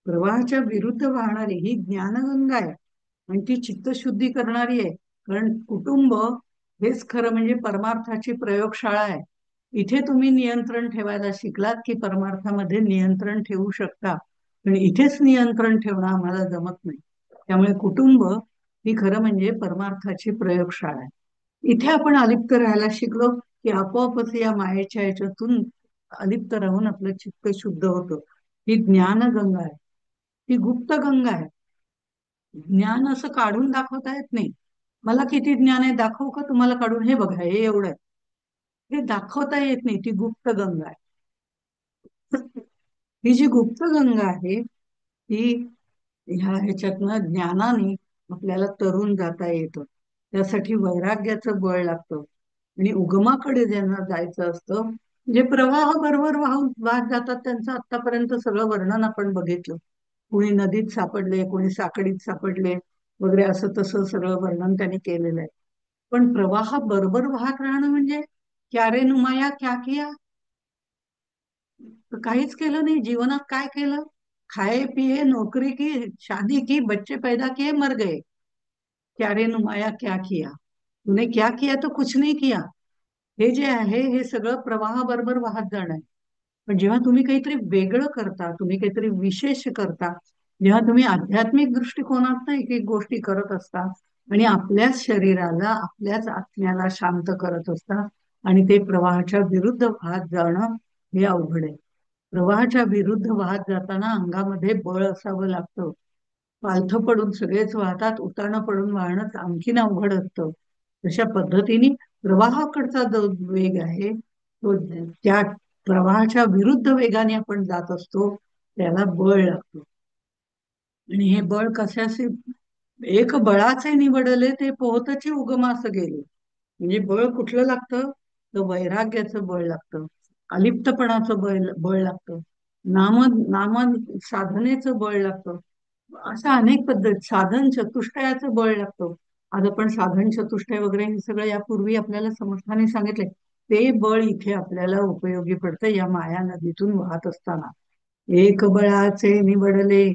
प्रवाहाच्या विरुद्ध वाहणारी ही ज्ञानगंगा आहे आणि ती चित्तशुद्धी करणारी आहे. कारण कुटुंब हेच खरं म्हणजे परमार्थाची प्रयोगशाळा आहे. इथे तुम्ही नियंत्रण ठेवायला शिकलात की परमार्थामध्ये नियंत्रण ठेवू शकता. पण इथेच नियंत्रण ठेवणं आम्हाला जमत नाही. त्यामुळे कुटुंब ही खरं म्हणजे परमार्थाची प्रयोगशाळा आहे. इथे आपण अलिप्त राहायला शिकलो की आपोआपच या मायेच्या ह्याच्यातून अलिप्त राहून आपलं चित्त शुद्ध होतं. ही ज्ञानगंगा आहे. ही गुप्त गंगा आहे. ज्ञान असं काढून दाखवता येत नाही. मला किती ज्ञान आहे दाखवू का तुम्हाला काढून? हे बघा, हे एवढं आहे. हे दाखवता येत नाही. ती गुप्त गंगा आहे. ही जी गुप्त गंगा आहे ती ह्याच्यातनं ज्ञानाने आपल्याला तरून जाता येतं. त्यासाठी वैराग्याचं बळ लागतं. आणि उगमाकडे ज्यांना जायचं असतं, म्हणजे प्रवाह बरोबर वाहून वाहत जातात, त्यांचं आतापर्यंत सगळं वर्णन आपण बघितलं. कोणी नदीत सापडले, कोणी साखळीत सापडले वगैरे, असं तसं सगळं वर्णन त्यांनी केलेलं आहे. पण प्रवाह बरोबर वाहत राहणं म्हणजे क्या रे नुमाया क्या किया? तर काहीच केलं नाही जीवनात. काय केलं? खाए पिए, नौकरी की, शादी की, बच्चे पैदा किए, मर गए. क्या रे नुमाया क्या किया? तूने क्या किया? तो कुछ नहीं किया. हे जे आहे हे सगळं प्रवाहाबरोबर वाहत जाणं आहे. पण जेव्हा तुम्ही काहीतरी वेगळं करता, तुम्ही काहीतरी विशेष करता, जेव्हा तुम्ही आध्यात्मिक दृष्टिकोनात एक एक गोष्टी करत असता आणि आपल्याच शरीराला, आपल्याच आत्म्याला शांत करत असता, आणि ते प्रवाहाच्या विरुद्ध वाहत जाणं हे अवघड आहे. प्रवाहाच्या विरुद्ध वाहत जाताना अंगामध्ये बळ असावं लागतं. पालथं पडून सगळेच वाहतात, उताणं पडून वाहणं आणखीन अवघड असतं. तशा पद्धतीने प्रवाहाकडचा जो वेग आहे तो, त्या प्रवाहाच्या विरुद्ध वेगाने आपण जात असतो, त्याला बळ लागतो. आणि हे बळ कशाचे? एक बळाचे निवडले ते पोहतची उगमास गेले. म्हणजे बळ कुठलं लागतं? तर वैराग्याचं बळ लागतं, अलिप्तपणाचं बळ बळ लागतं, नाम नाम साधनेचं बळ लागतं. असं अनेक पद्धत, साधन चतुष्टयाचं बळ लागतं. आज आपण साधन चतुष्टय वगैरे हे सगळं यापूर्वी आपल्याला समर्थाने सांगितले. ते बळ इथे आपल्याला उपयोगी पडतं या माया नदीतून वाहत असताना. एक बळाचे निवडले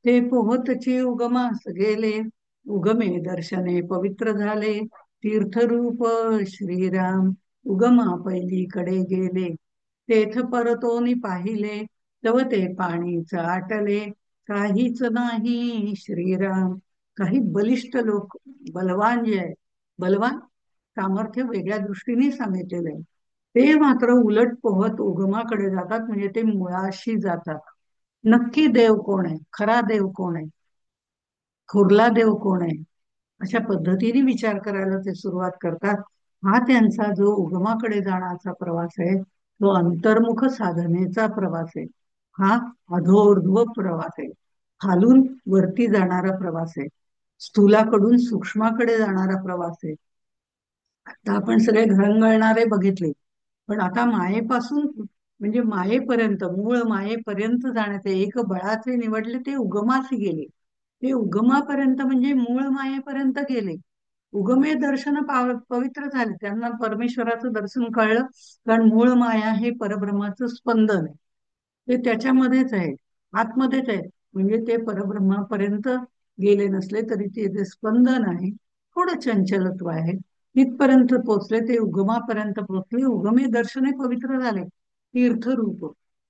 ते पोहतची उगमास गेले, उगमे दर्शने पवित्र झाले, तीर्थरूप श्रीराम उगमा पैलीकडे गेले. तेथ परतोनी पाहिले, तव ते पाणीच आटले, काहीच नाही श्रीराम. काही बलिष्ठ लोक, बलवान जे आहे, बलवान सामर्थ्य वेगळ्या दृष्टीने सांगितलेलं आहे, ते मात्र उलट पोहत उगमाकडे जातात, म्हणजे ते मुळाशी जातात. नक्की देव कोण आहे, खरा देव कोण आहे, थोरला देव कोण आहे, अशा पद्धतीने विचार करायला ते सुरुवात करतात. हा त्यांचा जो उगमाकडे जाण्याचा प्रवास आहे, तो अंतर्मुख साधनेचा प्रवास आहे. हा अधोर्ध्व प्रवास आहे, खालून वरती जाणारा प्रवास आहे, स्थूलाकडून सूक्ष्माकडे जाणारा प्रवास आहे. आता आपण सगळे घरंगळणारे बघितले, पण आता मायेपासून, म्हणजे मायेपर्यंत, मूळ मायेपर्यंत जाण्याचे एक बळाचे निवडले ते उगमास गेले. ते उगमापर्यंत म्हणजे मूळ मायेपर्यंत गेले. उगमे दर्शन पवित्र झाले, त्यांना परमेश्वराचं दर्शन कळलं. कारण मूळ माया हे परब्रह्माचं स्पंदन आहे, ते त्याच्यामध्येच आहे, आतमध्येच आहे. म्हणजे ते परब्रह्मापर्यंत गेले नसले तरी ते जे स्पंदन आहे, थोडं चंचलत्व आहे, तिथपर्यंत पोचले. ते उगमापर्यंत पोचले, उगमे दर्शने पवित्र झाले, तीर्थरूप,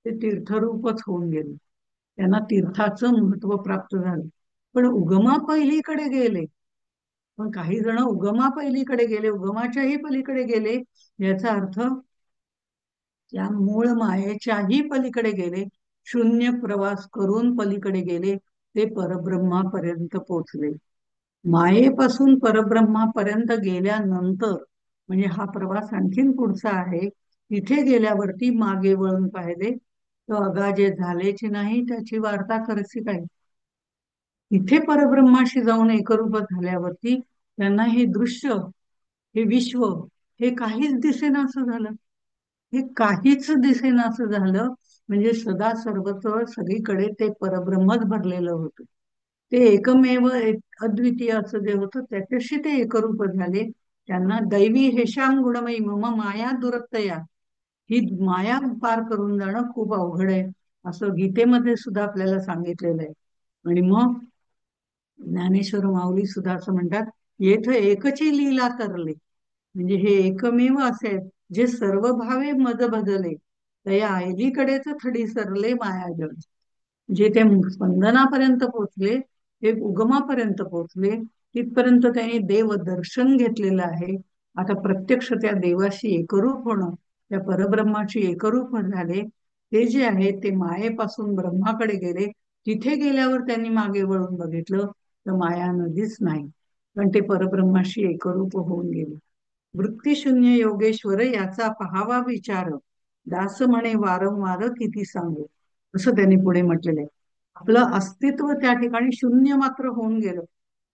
ते तीर्थरूपच होऊन गेले. त्यांना तीर्थाचं महत्व प्राप्त झालं. पण उगमा पहिलीकडे गेले. पण काही जण उगमा पहिलीकडे गेले, उगमाच्याही पलीकडे गेले, याचा अर्थ त्या मूळ मायेच्याही पलीकडे गेले, शून्य प्रवास करून पलीकडे गेले, ते परब्रह्मापर्यंत पोचले. मायेपासून परब्रह्मापर्यंत गेल्यानंतर, म्हणजे हा प्रवास आणखीन पुढचा आहे, तिथे गेल्यावरती मागे वळून पाहिले तर अगाजे झालेची नाही त्याची वार्ता करसी काय. तिथे परब्रह्माशी जाऊन एकरूप झाल्यावरती त्यांना हे दृश्य, हे विश्व, हे काहीच दिसेनासं झालं. हे काहीच दिसेनासं झालं, म्हणजे सदा सर्वत्र सगळीकडे ते परब्रह्मच भरलेलं होतं. ते एकमेव अद्वितीय असं जे होतं त्याच्याशी ते एकरूप झाले. त्यांना दैवी हेशाम गुणमयी मम माया दुरत्तया, ही माया पार करून जाणं खूप अवघड आहे, असं गीतेमध्ये सुद्धा आपल्याला सांगितलेलं आहे. आणि मग ज्ञानेश्वर माऊली सुद्धा असं म्हणतात, येथ एकची लीला तरले, म्हणजे हे एकमेव असे आहेत जे सर्व भावे मज भजले, तया ऐलीकडेच थडी सरले मायाजळ. जे ते स्पंदनापर्यंत पोहोचले, ते उगमापर्यंत पोहोचले, तिथपर्यंत त्यांनी देव दर्शन घेतलेलं आहे. आता प्रत्यक्ष त्या देवाशी एकरूप होणं, त्या परब्रह्माशी एकरूप झाले, ते जे आहे ते मायेपासून ब्रह्माकडे गेले. तिथे गेल्यावर त्यांनी मागे वळून बघितलं तर माया नदीच नाही, पण ते परब्रह्माशी एकरूप होऊन गेले. वृत्तीशून्य योगेश्वर याचा पहावा विचार, दास म्हणे वारंवार किती सांगू, असं त्यांनी पुढे म्हटलेलं आहे. आपलं अस्तित्व त्या ठिकाणी शून्य मात्र होऊन गेलं.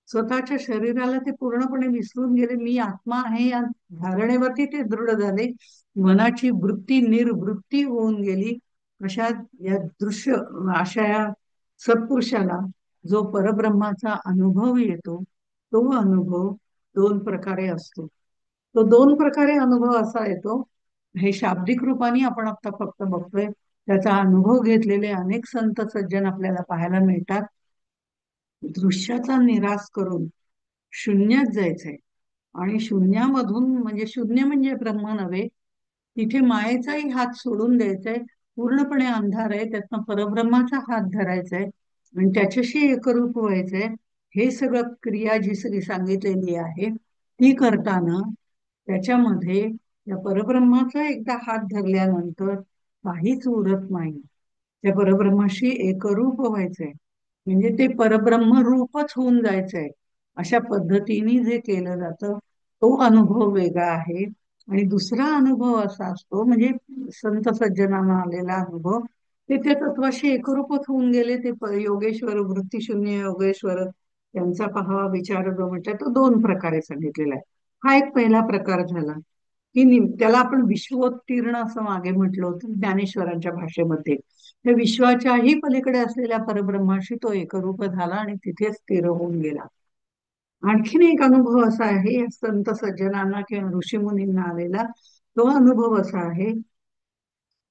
स्वतःच्या शरीराला ते पूर्णपणे विसरून गेले. मी आत्मा आहे या धारणेवरती ते दृढ झाले. मनाची वृत्ती निर्वृत्ती होऊन गेली. अशा या अशा या सत्पुरुषाला जो परब्रह्माचा अनुभव येतो, तो अनुभव दोन प्रकारे असतो. तो दोन प्रकारे अनुभव असा येतो. हे शाब्दिक रूपाने आपण आता फक्त बघतोय. त्याचा अनुभव घेतलेले अनेक संत सज्जन आपल्याला पाहायला मिळतात. दृश्याचा निराश करून शून्यात जायचंय, आणि शून्यामधून म्हणजे शून्य म्हणजे ब्रह्म नव्हे, तिथे मायेचाही हात सोडून द्यायचाय. पूर्णपणे अंधार आहे, त्यातनं परब्रह्माचा हात धरायचाय आणि त्याच्याशी एकरूप व्हायचंय. हे सगळं क्रिया जी सगळी सांगितलेली आहे ती करताना त्याच्यामध्ये या परब्रह्माचा एकदा हात धरल्यानंतर काहीच उरत नाही. त्या परब्रह्माशी एकरूप व्हायचंय, म्हणजे ते परब्रह्म रूपच होऊन जायचंय. अशा पद्धतीने जे केलं जातं तो अनुभव वेगळा आहे. आणि दुसरा अनुभव असा असतो, म्हणजे संत सज्जनांना आलेला अनुभव, ते त्या तत्वाशी एकरूपच होऊन गेले. ते योगेश्वर, वृत्तीशून्य योगेश्वर, त्यांचा पहावा विचार जो म्हटलं तो दोन प्रकारे सांगितलेला आहे. हा एक पहिला प्रकार झाला की त्याला आपण विश्वोत्तीर्ण असं मागे म्हटलं होतं ज्ञानेश्वरांच्या भाषेमध्ये. त्या विश्वाच्याही पलीकडे असलेल्या परब्रह्माशी तो एकरूप झाला आणि तिथे स्थिर होऊन गेला. आणखीन एक अनुभव असा आहे या संत सज्जनांना किंवा ऋषीमुनींना आलेला. तो अनुभव असा आहे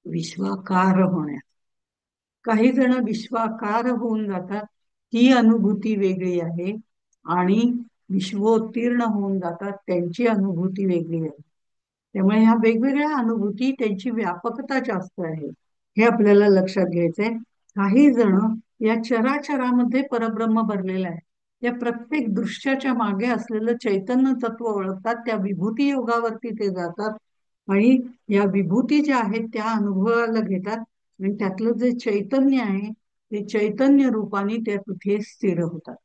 विश्वाकार होण्याचा. काही जण विश्वाकार होऊन जातात, ती अनुभूती वेगळी आहे. आणि विश्वोत्तीर्ण होऊन जातात, त्यांची अनुभूती वेगळी आहे. त्यामुळे ह्या वेगवेगळ्या अनुभूती, त्यांची व्यापकता जास्त आहे, हे आपल्याला लक्षात घ्यायचंय. काही जण या चराचरामध्ये परब्रह्म भरलेला आहे, या प्रत्येक दृश्याच्या मागे असलेलं चैतन्य तत्व ओळखतात. त्या विभूती योगावरती ते जातात आणि या विभूती ज्या आहेत त्या अनुभवाला घेतात आणि त्यातलं जे चैतन्य आहे ते चैतन्य रूपाने त्या तिथे स्थिर होतात.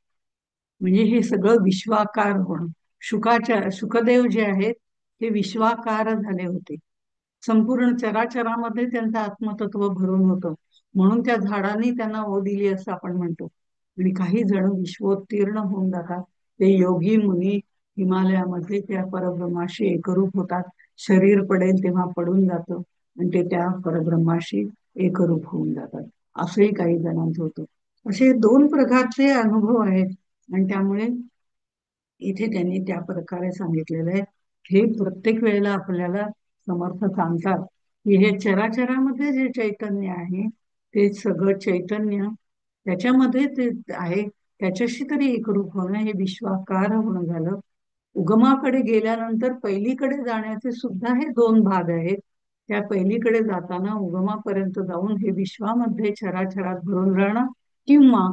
म्हणजे हे सगळं विश्वाकार होणं. शुकदेव जे आहेत ते विश्वाकार झाले होते. संपूर्ण चराचरामध्ये त्यांचं आत्मतत्व भरून होतं, म्हणून त्या झाडांनी त्यांना ओ दिली असं आपण म्हणतो. आणि काही जण विश्वोत्तीर्ण होऊन जातात. ते योगी मुनी हिमालयामध्ये त्या परब्रह्माशी एकरूप होतात. शरीर पडेल तेव्हा पडून जातं आणि ते त्या परब्रह्माशी एकरूप होऊन जातात. असंही काही जणांचं होतं. असे दोन प्रकारचे अनुभव आहेत आणि त्यामुळे इथे त्यांनी त्या प्रकारे सांगितलेलं आहे. हे प्रत्येक वेळेला आपल्याला समर्थ सांगतात की हे चराचरामध्ये जे चैतन्य आहे ते सगळं चैतन्य त्याच्यामध्ये ते आहे, त्याच्याशी तरी एकरूप होणं हे विश्वाकार होणं झालं. उगमाकडे गेल्यानंतर पहिलीकडे जाण्याचे सुद्धा हे दोन भाग आहेत. त्या पहिलीकडे जाताना उगमापर्यंत जाऊन हे विश्वामध्ये चराचरात भरून राहणं किंवा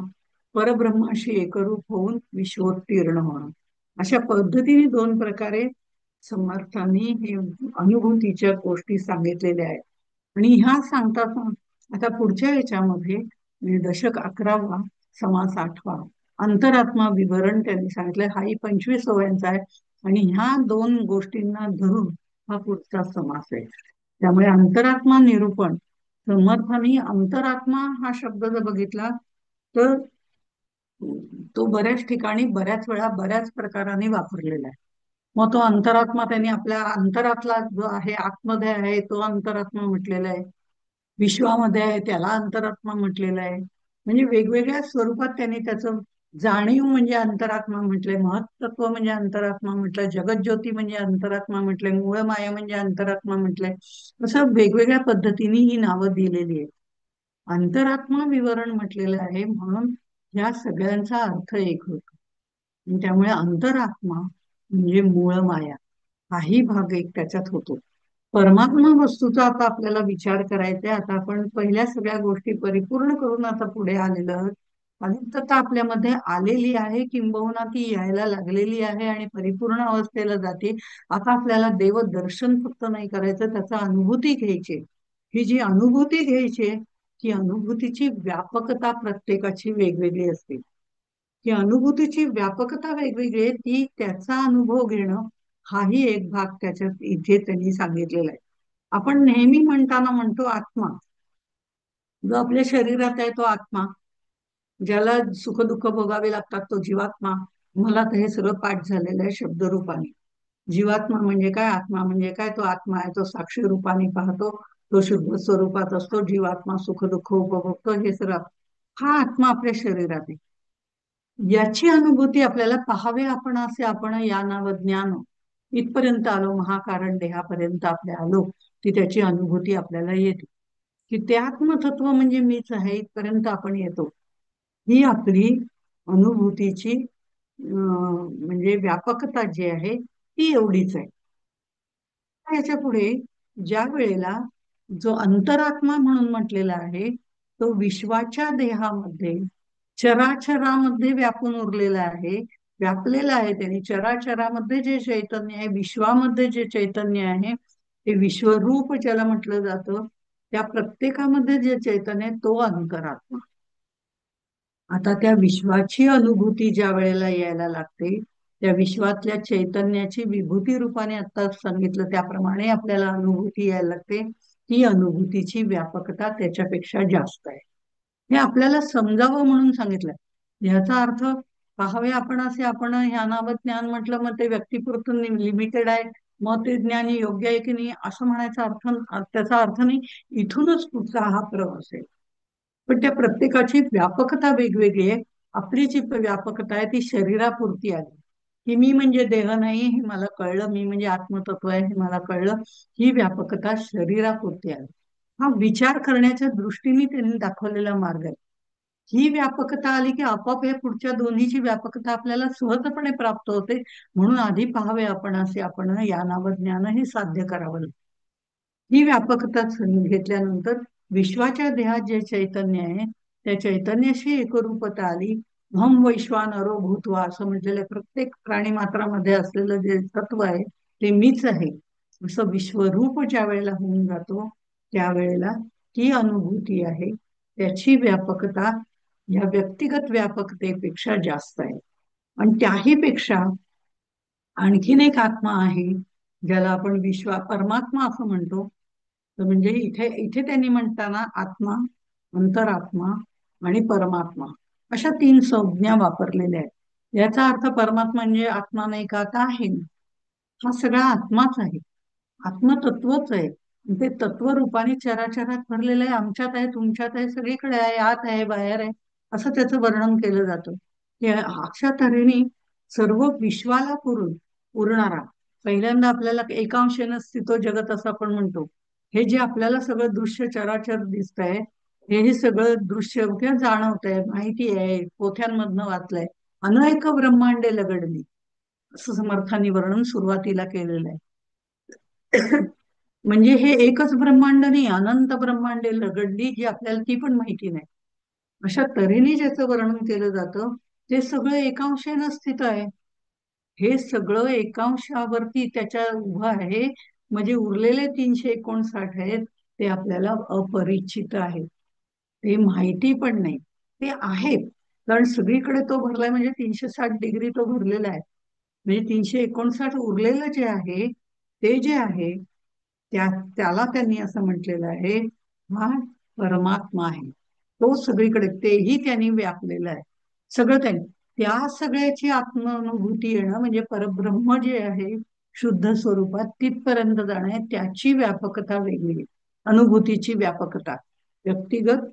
परब्रह्माशी एकरूप होऊन विश्वोत्तीर्ण होणं. अशा पद्धतीने दोन प्रकारे समर्थांनी हे अनुभूतीच्या गोष्टी सांगितलेल्या आहेत. आणि ह्या सांगतात आता पुढच्या याच्यामध्ये म्हणजे दशक 11वा, समास 8वा, अंतरात्मा विवरण त्यांनी सांगितलंय. हाही 25 ओव्यांचा आहे आणि ह्या दोन गोष्टींना धरून हा पुढचा समास आहे. त्यामुळे अंतरात्मा निरूपण, समर्थांनी अंतरात्मा हा शब्द जर बघितला तर तो बऱ्याच ठिकाणी बऱ्याच वेळा बऱ्याच प्रकाराने वापरलेला आहे. मग तो अंतरात्मा त्यांनी आपल्या अंतरातला जो आहे, आतमध्ये आहे, तो अंतरात्मा म्हटलेला आहे. विश्वामध्ये आहे त्याला अंतरात्मा म्हटलेलं आहे. म्हणजे वेगवेगळ्या स्वरूपात त्यांनी त्याचं जाणीव म्हणजे अंतरात्मा म्हटलंय, महत्त्व म्हणजे अंतरात्मा म्हटलंय, जगज्योती म्हणजे अंतरात्मा म्हटलंय, मूळ माया म्हणजे अंतरात्मा म्हटलंय. असं वेगवेगळ्या पद्धतीने ही नावं दिलेली आहेत. अंतरात्मा विवरण म्हटलेलं आहे म्हणून या सगळ्यांचा अर्थ एक होतो. आणि त्यामुळे अंतरात्मा म्हणजे मूळ माया हाही भाग एक त्याच्यात होतो. परमात्मा वस्तूचा आता आपल्याला विचार करायचा आहे. आता आपण पहिल्या सगळ्या गोष्टी परिपूर्ण करून आता पुढे आलेलो आहोत. अलिप्तता आपल्यामध्ये आलेली आहे, किंबहुना ती यायला लागलेली आहे आणि परिपूर्ण अवस्थेला जाते. आता आपल्याला देव दर्शन फक्त नाही करायचं, त्याचा अनुभूती घ्यायची. ही जी अनुभूती घ्यायची ती अनुभूतीची व्यापकता प्रत्येकाची वेगवेगळी असते. ती अनुभूतीची व्यापकता वेगवेगळी आहे, ती त्याचा अनुभव घेणं हाही एक भाग त्याच्यात इथे त्यांनी सांगितलेला आहे. आपण नेहमी म्हणताना म्हणतो आत्मा, जो आपल्या शरीरात आहे तो आत्मा, ज्याला सुखदुःख भोगावे लागतात तो जीवात्मा, मला तर हे सगळं पाठ झालेलं आहे शब्दरूपाने. जीवात्मा म्हणजे काय, आत्मा म्हणजे काय, तो आत्मा आहे तो साक्षी रूपाने पाहतो, तो शुद्ध स्वरूपात असतो, जीवात्मा सुख दुःख उपभोगतो, हे सगळं हा आत्मा आपल्या शरीरात आहे. याची अनुभूती आपल्याला पाहावे आपण असे आपण या नाव ज्ञान इथपर्यंत आलो, महाकारण देहापर्यंत आपल्या आलो की त्याची अनुभूती आपल्याला येते, की ते आत्मतत्व म्हणजे मीच आहे इथपर्यंत आपण येतो. ही आपली अनुभूतीची म्हणजे व्यापकता जी आहे ती एवढीच आहे. याच्या पुढे ज्या वेळेला जो अंतरात्मा म्हणून म्हटलेला आहे तो विश्वाच्या देहामध्ये चराचरामध्ये व्यापून उरलेला आहे, व्यापलेला आहे. त्यांनी चराचरामध्ये जे चैतन्य आहे, विश्वामध्ये जे चैतन्य आहे ते विश्वरूप ज्याला म्हटलं जातं, त्या प्रत्येकामध्ये जे चैतन्य आहे तो अंतरात्मा. आता त्या विश्वाची अनुभूती ज्या वेळेला यायला लागते, त्या विश्वातल्या चैतन्याची विभूती रूपाने आता सांगितलं त्याप्रमाणे आपल्याला अनुभूती यायला लागते. ही अनुभूतीची व्यापकता त्याच्यापेक्षा जास्त आहे, हे आपल्याला समजावं म्हणून सांगितलंय. ह्याचा अर्थ पाहावे आपण असे आपण ह्या नावात ज्ञान म्हटलं मग ते व्यक्तिपुरतं लिमिटेड आहे, मग ते ज्ञान योग्य आहे की नाही असं म्हणायचा अर्थ, त्याचा अर्थ नाही. इथूनच पुढचा हा प्रवास आहे. पण त्या प्रत्येकाची व्यापकता वेगवेगळी आहे. आपली जी व्यापकता आहे ती शरीरापुरती आहे, की मी म्हणजे देह नाही हे मला कळलं, मी म्हणजे आत्मतत्व आहे हे मला कळलं. ही व्यापकता शरीरापुरती आहे. हा विचार करण्याच्या दृष्टीने त्यांनी दाखवलेला मार्ग आहे. ही व्यापकता आली की आपोआप या पुढच्या दोन्हीची व्यापकता आपल्याला सहजपणे प्राप्त होते. म्हणून आधी पाहावे आपण असे आपण या नावज्ञान हे साध्य करावं. ही व्यापकता घेतल्यानंतर विश्वाच्या देहात जे चैतन्य आहे त्या चैतन्याशी एकरूपता आली. हम वैश्वानरो भूत्वा असं म्हटलेलं प्रत्येक प्राणी मात्रामध्ये असलेलं जे तत्व आहे ते मीच आहे असं विश्वरूप ज्या वेळेला होऊन जातो त्यावेळेला ती अनुभूती आहे त्याची व्यापकता या व्यक्तिगत व्यापकतेपेक्षा जास्त आहे. आणि त्याही पेक्षा आणखीन एक आत्मा आहे ज्याला आपण परमात्मा असं म्हणतो. तर म्हणजे इथे इथे त्यांनी म्हणताना आत्मा, अंतरात्मा आणि परमात्मा अशा तीन संज्ञा वापरलेल्या आहेत. याचा अर्थ परमात्मा म्हणजे आत्मा नाही का, आता आहे, हा सगळा आत्माच आहे, आत्मतत्वच आहे. ते तत्व रूपाने चराचरात भरलेलं आहे, आमच्यात आहे, तुमच्यात आहे, सगळीकडे आहे, आत आहे, बाहेर आहे, असं त्याचं वर्णन केलं जातं. की अशा तऱ्हेने सर्व विश्वाला पुरणारा पहिल्यांदा आपल्याला एकांशेनं स्थितो जगत असं आपण म्हणतो. हे जे आपल्याला सगळं दृश्य चराचर दिसत आहे हे सगळं दृश्य किंवा जाणवत आहे, माहिती आहे, पोथ्यांमधनं वाचलंय. अनेक ब्रह्मांडे लगडली असं समर्थांनी वर्णन सुरुवातीला केलेलं आहे. म्हणजे हे एकच ब्रह्मांड नाही, अनंत ब्रह्मांडे लगडली जी आपल्याला ती पण माहिती नाही. अशा तऱ्हेने ज्याचं वर्णन केलं जातं ते सगळं एकांशेनं स्थित आहे. हे सगळं एकांशावरती त्याच्या उभं आहे. म्हणजे उरलेले 359 आहेत ते आपल्याला अपरिचित आहेत, ते माहिती पण नाही. ते आहेत कारण सगळीकडे तो भरलाय, म्हणजे 360 डिग्री तो भरलेला आहे. म्हणजे 359 उरलेलं जे आहे ते जे आहे त्याला त्यांनी असं म्हटलेलं आहे, हा परमात्मा आहे. तो सगळीकडे तेही त्यांनी व्यापलेला आहे. सगळं त्यांनी त्या सगळ्याची आत्मानुभूती येणं म्हणजे परब्रह्म जे आहे शुद्ध स्वरूपात तिथपर्यंत जाणं त्याची व्यापकता वेगळी, अनुभूतीची व्यापकता. व्यक्तिगत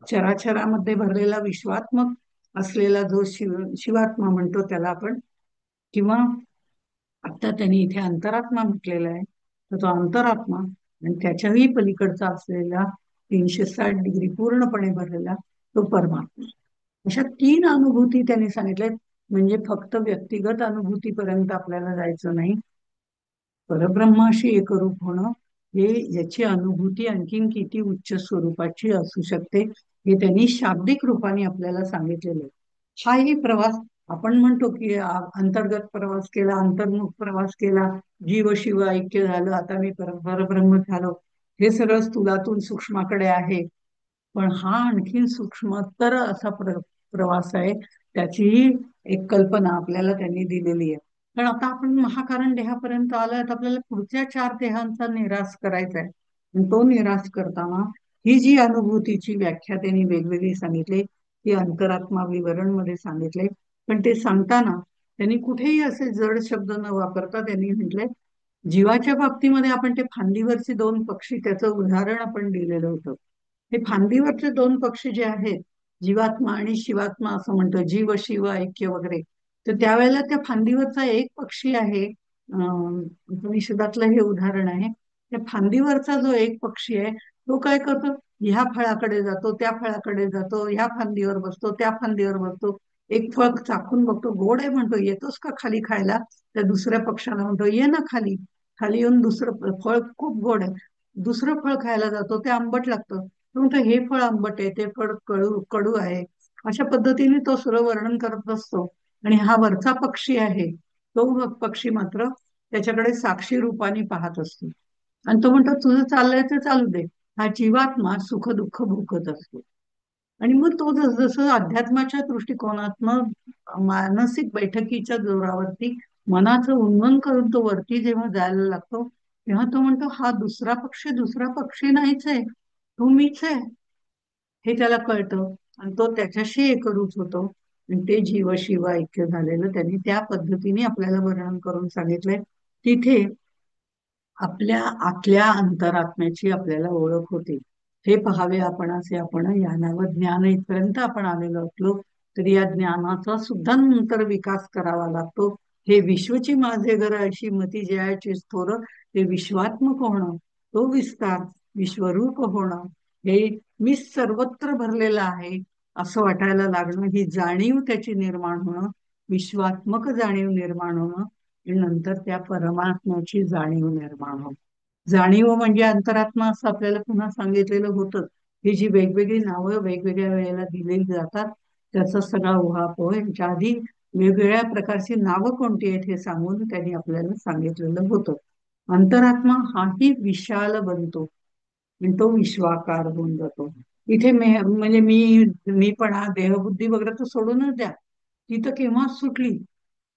चराचरामध्ये भरलेला विश्वात्मक असलेला जो शिवात्मा म्हणतो त्याला आपण, किंवा आता त्यांनी इथे अंतरात्मा म्हटलेला आहे तर तो अंतरात्मा आणि त्याच्याही पलीकडचा असलेला 360 डिग्री पूर्णपणे भरलेला तो परमात्मा. अशा तीन अनुभूती त्यांनी सांगितल्यात. म्हणजे फक्त व्यक्तिगत अनुभूतीपर्यंत आपल्याला जायचं नाही, परब्रह्माशी एकरूप होणं हे याची अनुभूती आणखीन किती उच्च स्वरूपाची असू शकते हे त्यांनी शाब्दिक रूपाने आपल्याला सांगितलेलं आहे. हाही प्रवास आपण म्हणतो की अंतर्गत प्रवास केला, अंतर्मुख प्रवास केला, जीव शिव ऐक्य झालं, आता मी परब्रह्म झालो, हे सगळं स्थूलातून सूक्ष्माकडे आहे. पण हा आणखीन सूक्ष्मतर असा प्रवास आहे, त्याचीही एक कल्पना आपल्याला त्यांनी दिलेली आहे. कारण आता आपण महाकारण देहापर्यंत आलोय तर आपल्याला पुढच्या 4 देहांचा निराश करायचा आहे. तो निराश करताना ही जी अनुभूतीची व्याख्या त्यांनी वेगवेगळी सांगितली ती अंतरात्मा विवरण मध्ये सांगितले. पण ते सांगताना त्यांनी कुठेही असे जड शब्द न वापरता त्यांनी म्हटलंय, जीवाच्या बाबतीमध्ये आपण ते फांदीवरचे दोन पक्षी त्याचं उदाहरण आपण दिलेलं होतं. हे फांदीवरचे दोन पक्षी जे आहेत, जीवात्मा आणि शिवात्मा असं म्हणतो, जीव शिव ऐक्य वगैरे. तर त्यावेळेला त्या फांदीवरचा एक पक्षी आहे, उपनिषदातलं हे उदाहरण आहे. त्या फांदीवरचा जो एक पक्षी आहे, तो काय करतो, ह्या फळाकडे जातो, त्या फळाकडे जातो, ह्या फांदीवर बसतो, त्या फांदीवर बसतो. एक फळ चाखून बघतो, गोड आहे म्हणतो, येतोस का खाली खायला? त्या दुसऱ्या पक्षाला म्हणतो, ये ना खाली. खाली येऊन दुसरं फळ खूप गोड आहे, दुसरं फळ खायला जातो, ते आंबट लागतं. तो म्हणतो, हे फळ आंबट आहे, ते फळ कडू कडू आहे. अशा पद्धतीने तो सर्व वर्णन करत असतो. आणि हा वरचा पक्षी आहे, तो पक्षी मात्र त्याच्याकडे साक्षी रूपाने पाहत असतो. आणि तो म्हणतो, तुझं चाललंय ते चालू दे. हा जीवात्मा सुख दुःख भोगत असतो. आणि मग तो जसं अध्यात्माच्या दृष्टिकोनातनं मानसिक बैठकीच्या जोरावरती मनाचं उन्मन करून तो वरती जेव्हा जायला लागतो, तेव्हा तो म्हणतो, हा दुसरा पक्षी नाहीच आहे, तो मीच आहे. हे त्याला कळतं आणि तो त्याच्याशी एकरूप होतो. आणि ते जीव शिव ऐक्य झालेलं त्यांनी त्या पद्धतीने आपल्याला वर्णन करून सांगितलंय. तिथे आपल्या आतल्या अंतरात्म्याची आपल्याला ओळख होते. हे पहावे आपण असे आपण या नाव ज्ञान इथपर्यंत आपण आलेलो असलो तरी या ज्ञानाचा सुद्धा नंतर विकास करावा लागतो. हे विश्वची माझे घर अशी मती जयाची थोर, ते विश्वात्मक होणं, तो विस्तार, विश्वरूप होणं, हे मी सर्वत्र भरलेलं आहे असं वाटायला लागणं, ही जाणीव त्याची निर्माण होणं, विश्वात्मक जाणीव निर्माण होणं, आणि नंतर त्या परमात्म्याची जाणीव निर्माण होणं. जाणीव म्हणजे अंतरात्मा असं आपल्याला पुन्हा सांगितलेलं होतं. ही जी वेगवेगळी नावं वेगवेगळ्या वेळेला दिलेली जातात, त्याचा सगळा उहापोह याच्या आधी वेगवेगळ्या प्रकारची नावं कोणती आहेत हे सांगून त्यांनी आपल्याला सांगितलेलं होतं. अंतरात्मा हाही विशाल बनतो आणि तो विश्वाकार होऊन जातो. इथे म्हणजे मीपणा देहबुद्धी वगैरे तर सोडूनच द्या, ती तर केव्हाच सुटली.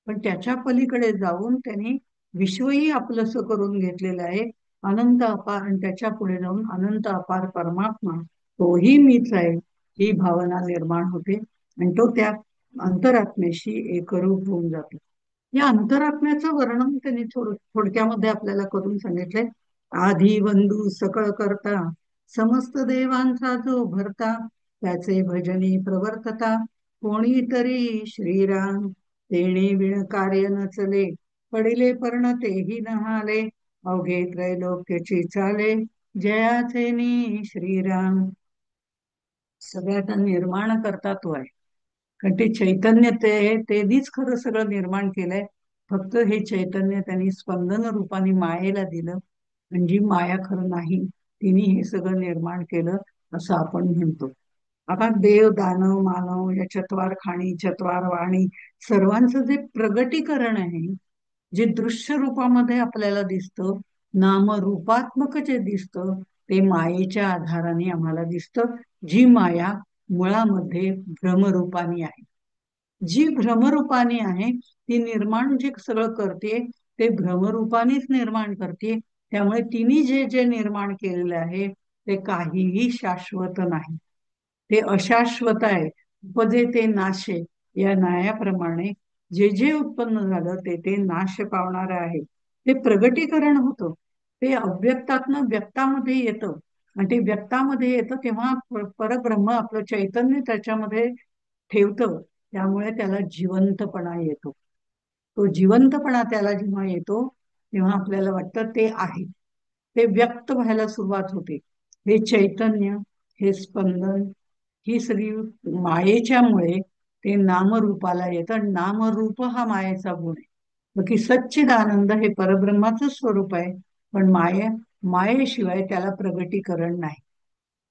पण त्याच्या पलीकडे जाऊन त्यांनी विश्वही आपलंसं करून घेतलेलं आहे. अनंत अपार, आणि त्याच्या पुढे जाऊन अनंत अपार परमात्मा, तोही मीच आहे, ही भावना निर्माण होते. आणि तो त्या अंतरात्म्याशी एकरूप होऊन जातो. या अंतरात्म्याचं वर्णन त्यांनी थोडक्यामध्ये आपल्याला करून सांगितलंय. आधी बंधू सकळ करता, समस्त देवांचा जो भरता, त्याचे भजनी प्रवर्तता, कोणीतरी श्रीराम, तेणे विण कार्य न चले, पडिले पर्ण तेही नहाले, अवघे त्रैलोक्यची चाले, जयाचे नी श्रीराम. सगळ्याचा निर्माण करता तो आहे. कारण ते चैतन्य तेनीच खरं सगळं निर्माण केलंय. फक्त हे चैतन्य त्यांनी स्पंदन रूपाने मायेला दिलं. म्हणजे माया खरं नाही, तिने हे सगळं निर्माण केलं असं आपण म्हणतो. आता देव दानव मानव या चत्वार खाणी चत्वार वाणी सर्वांचं जे प्रगटीकरण आहे, जे दृश्य रूपामध्ये आपल्याला दिसतं, नामरूपात्मक जे दिसतं, ते मायेच्या आधाराने आम्हाला दिसतं. जी माया मुळामध्ये भ्रमरूपाने आहे, जी भ्रमरूपाने आहे, ती निर्माण जे सगळं करते ते भ्रमरूपानेच निर्माण करते. त्यामुळे तिने जे जे निर्माण केलेलं आहे ते काहीही शाश्वत नाही, ते अशाश्वत आहे. उपजे ते नाशे या न्यायाप्रमाणे जे जे उत्पन्न झालं ते ते नाश पावणार आहे. ते प्रगटीकरण होतं, ते अव्यक्तातनं व्यक्तामध्ये येतं. आणि ते व्यक्तामध्ये येतं तेव्हा परब्रह्म आपलं चैतन्य त्याच्यामध्ये ठेवतं. त्यामुळे त्याला जिवंतपणा येतो. तो जिवंतपणा त्याला जेव्हा येतो तेव्हा आपल्याला वाटतं ते आहे, ते व्यक्त व्हायला सुरुवात होते. हे चैतन्य, हे स्पंदन, ही सगळी मायेच्यामुळे ते नामरूपाला येतं. आणि नामरूप हा मायेचा गुण आहे. बाकी सच्चिदानंद हे परब्रह्माचं स्वरूप आहे. पण मायेशिवाय त्याला प्रगटीकरण नाही.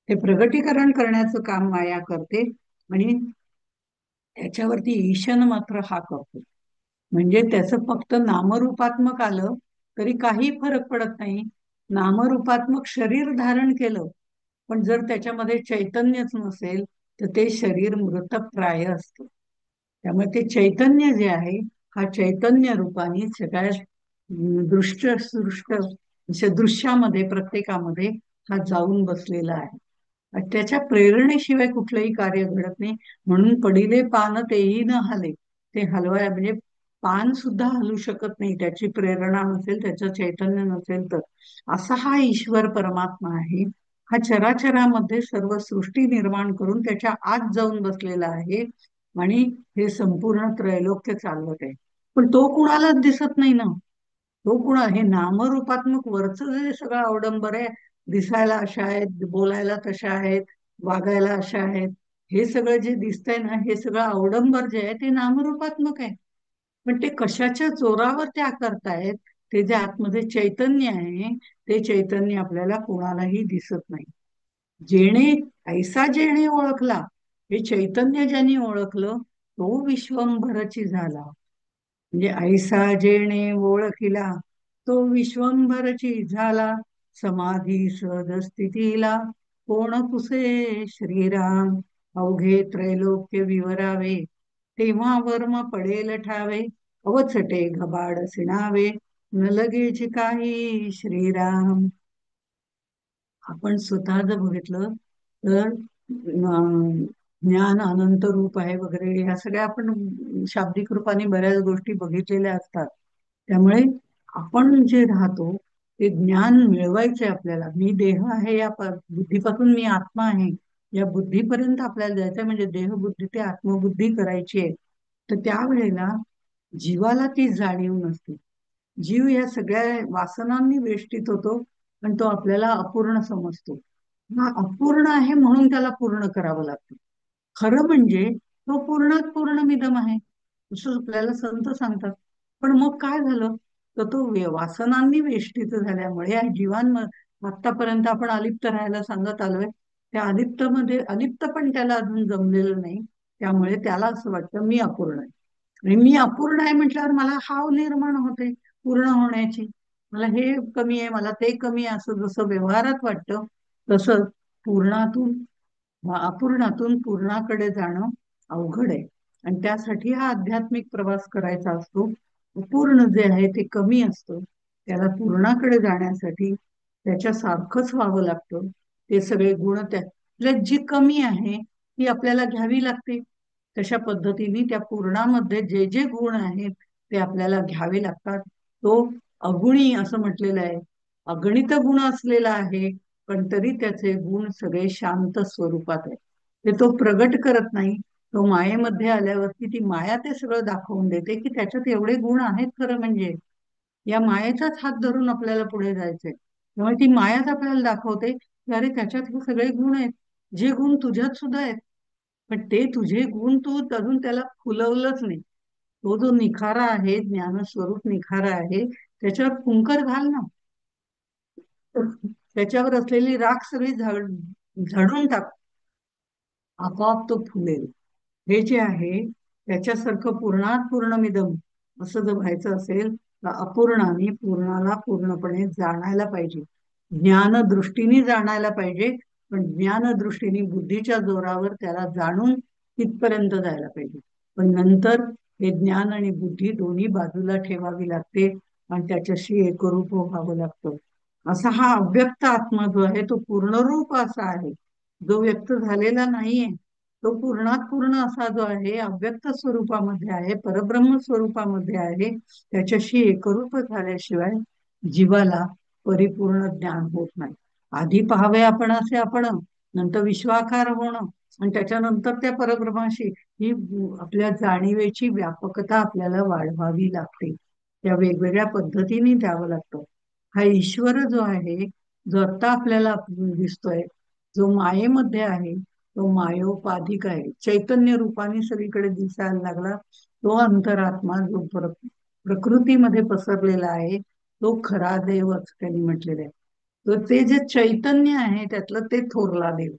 ते प्रगटीकरण करण्याचं काम माया करते. आणि त्याच्यावरती ईशन मात्र हा करतो. म्हणजे त्याचं फक्त नामरूपात्मक आलं तरी काही फरक पडत नाही. नामरूपात्मक शरीर धारण केलं, पण जर त्याच्यामध्ये चैतन्यच नसेल तर ते शरीर मृतप्राय असतं. त्यामुळे ते चैतन्य जे आहे, हा चैतन्य रूपाने सगळ्या दृश्यामध्ये प्रत्येकामध्ये हा जाऊन बसलेला आहे. आणि त्याच्या प्रेरणेशिवाय कुठलंही कार्य घडत नाही. म्हणून पडिले पान तेही न हले, ते हलवाय म्हणजे पान सुद्धा हलू शकत नाही, त्याची प्रेरणा नसेल, त्याचं चैतन्य नसेल तर. असा हा ईश्वर परमात्मा आहे. हा चराचरामध्ये सर्व सृष्टी निर्माण करून त्याच्या आत जाऊन बसलेला आहे आणि हे संपूर्ण त्रैलोक्य चालवत आहे. पण तो कुणालाच दिसत नाही ना. तो कुणा हे नामरूपात्मक वरचं जे सगळं अवडंबर आहे, दिसायला अशा आहेत, बोलायला तशा आहेत, वागायला अशा आहेत, हे सगळं जे दिसतंय ना, हे सगळं अवडंबर जे आहे ते नामरूपात्मक आहे. पण ते कशाच्या जोरावर त्या करतायत, ते जे आतमध्ये चैतन्य आहे, ते चैतन्य आपल्याला कोणालाही दिसत नाही. जेणे ऐसा जेणे ओळखला, हे चैतन्य ज्यांनी ओळखलं तो विश्वंभरची झाला. म्हणजे ऐसा जेणे ओळखिला तो विश्वंभरची झाला. समाधी सहज स्थितीला कोण पुसे श्रीराम. अवघे त्रैलोक्य विवरावे तेव्हा वर्म पडेल ठावे. अवचटे घबाड सिणावे न लगेच काही श्रीराम. आपण स्वतः जर बघितलं तर ज्ञान अनंत रूप आहे वगैरे ह्या सगळ्या आपण शाब्दिक रूपाने बऱ्याच गोष्टी बघितलेल्या असतात. त्यामुळे आपण जे राहतो ते ज्ञान मिळवायचंय आपल्याला. मी देह आहे या बुद्धीपासून मी आत्मा आहे या बुद्धीपर्यंत आपल्याला जायचंय, म्हणजे देहबुद्धी ते आत्मबुद्धी करायची आहे. तर त्यावेळेला जीवाला ती जाणीव नसते. जीव या सगळ्या वासनांनी वेष्टित होतो पण तो आपल्याला अपूर्ण समजतो. हा अपूर्ण आहे म्हणून त्याला पूर्ण करावं लागतं. खरं म्हणजे तो पूर्णात पूर्णमिदम आहे असं आपल्याला संत सांगतात. पण मग काय झालं, तर तो वासनांनी वेष्टित झाल्यामुळे या आतापर्यंत आपण अलिप्त राहायला सांगत आलोय, त्या अलिप्त मध्ये अलिप्त पण त्याला अजून जमलेलं नाही. त्यामुळे त्याला असं वाटतं मी अपूर्ण आहे. आणि मी अपूर्ण आहे म्हटल्यावर मला हाव निर्माण होते पूर्ण होण्याची. मला हे कमी आहे, मला ते कमी आहे, असं जसं व्यवहारात वाटतं तसं पूर्णातून अपूर्णातून पूर्णाकडे जाणं अवघड आहे. आणि त्यासाठी हा आध्यात्मिक प्रवास करायचा असतो. पूर्ण जे आहे ते कमी असतं, त्याला पूर्णाकडे जाण्यासाठी त्याच्या सारखंच व्हावं लागतं. ते सगळे गुण त्यात जी कमी आहे ती आपल्याला घ्यावी लागते. तशा पद्धतीने त्या पूर्णामध्ये जे जे गुण आहेत ते आपल्याला घ्यावे लागतात. तो अगुणी असं म्हटलेलं आहे. अगणित गुण असलेला आहे पण तरी त्याचे गुण सगळे शांत स्वरूपात आहे. ते तो प्रगट करत नाही. तो मायेमध्ये आल्यावरती ती माया ते सगळं दाखवून देते की त्याच्यात एवढे गुण आहेत. खरं म्हणजे या मायेचाच हात धरून आपल्याला पुढे जायचंय. त्यामुळे ती मायाच आपल्याला दाखवते की अरे त्याच्यात हे सगळे गुण आहेत, जे गुण तुझ्यात सुद्धा आहेत. पण ते तुझे गुण तू अजून त्याला फुलवलंच नाही. तो जो निखारा आहे, ज्ञानस्वरूप निखारा आहे, त्याच्यावर कुंकर घाल ना. त्याच्यावर असलेली राख सगळी झाडून टाक, आपोआप तो फुलेल. हे जे आहे त्याच्यासारखं पूर्णात पूर्णमिदम असं जर व्हायचं असेल तर अपूर्णाने पूर्णाला पूर्णपणे जाणायला पाहिजे. ज्ञानदृष्टीने जाणायला पाहिजे. पण ज्ञानदृष्टीने बुद्धीच्या जोरावर त्याला जाणून तिथपर्यंत जायला पाहिजे. पण नंतर हे ज्ञान आणि बुद्धी दोन्ही बाजूला ठेवावी लागते आणि त्याच्याशी एकरूप व्हावं लागतं. असा हा अव्यक्त आत्मा जो आहे तो पूर्णरूप असा आहे, जो व्यक्त झालेला नाहीये. तो पूर्णात पूर्ण असा जो आहे अव्यक्त स्वरूपामध्ये आहे, परब्रह्म स्वरूपामध्ये आहे. त्याच्याशी एकरूप झाल्याशिवाय जीवाला परिपूर्ण ज्ञान होत नाही. आधी पाहावे आपण असे आपण, नंतर विश्वाकार होणं आणि त्याच्यानंतर त्या परब्रह्माशी ही आपल्या जाणीवेची व्यापकता आपल्याला वाढवावी लागते. त्या वेगवेगळ्या पद्धतीने द्यावं लागतं. हा ईश्वर जो आहे, जो आता आपल्याला दिसतोय, जो मायेमध्ये आहे, तो मायोपाधिक आहे. चैतन्य रूपाने सगळीकडे दिसायला लागला तो अंतरात्मा जो प्रकृतीमध्ये पसरलेला आहे तो खरा देवच त्यांनी म्हटलेलं आहे. तर ते जे चैतन्य आहे त्यातलं ते थोरला देव.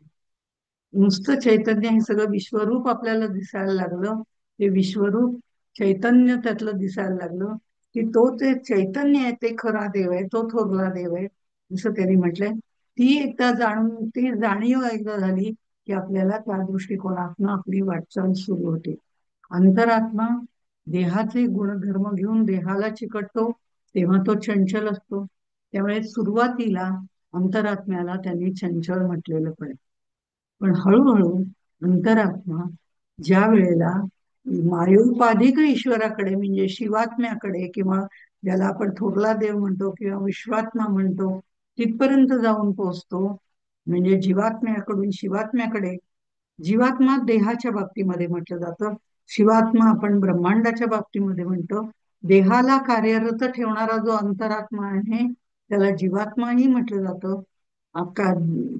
नुसतं चैतन्य हे सगळं विश्वरूप आपल्याला दिसायला लागलं. ते विश्वरूप चैतन्य त्यातलं दिसायला लागलं की तो ते चैतन्य आहे ते खरा देव आहे, तो थोरला देव आहे असं त्यांनी म्हटलंय. ती एकदा जाणून ती जाणीव एकदा झाली की आपल्याला त्या दृष्टिकोनातून आपली वाटचाल सुरू होते. अंतरात्मा देहाचे गुणधर्म घेऊन देहाला चिकटतो तेव्हा तो चंचल असतो. त्यामुळे सुरुवातीला अंतरात्म्याला त्यांनी चंचल म्हटलेलं पण हळूहळू अंतरात्मा ज्या वेळेला मायोपाधिक ईश्वराकडे म्हणजे शिवात्म्याकडे, किंवा ज्याला आपण थोरला देव म्हणतो किंवा विश्वात्मा म्हणतो, तिथपर्यंत जाऊन पोहोचतो. म्हणजे जीवात्म्याकडून शिवात्म्याकडे. जीवात्मा देहाच्या बाबतीमध्ये म्हटलं जातं, शिवात्मा आपण ब्रह्मांडाच्या बाबतीमध्ये म्हणतो. देहाला कार्यरत ठेवणारा जो अंतरात्मा आहे त्याला जीवात्माही म्हटलं जातं.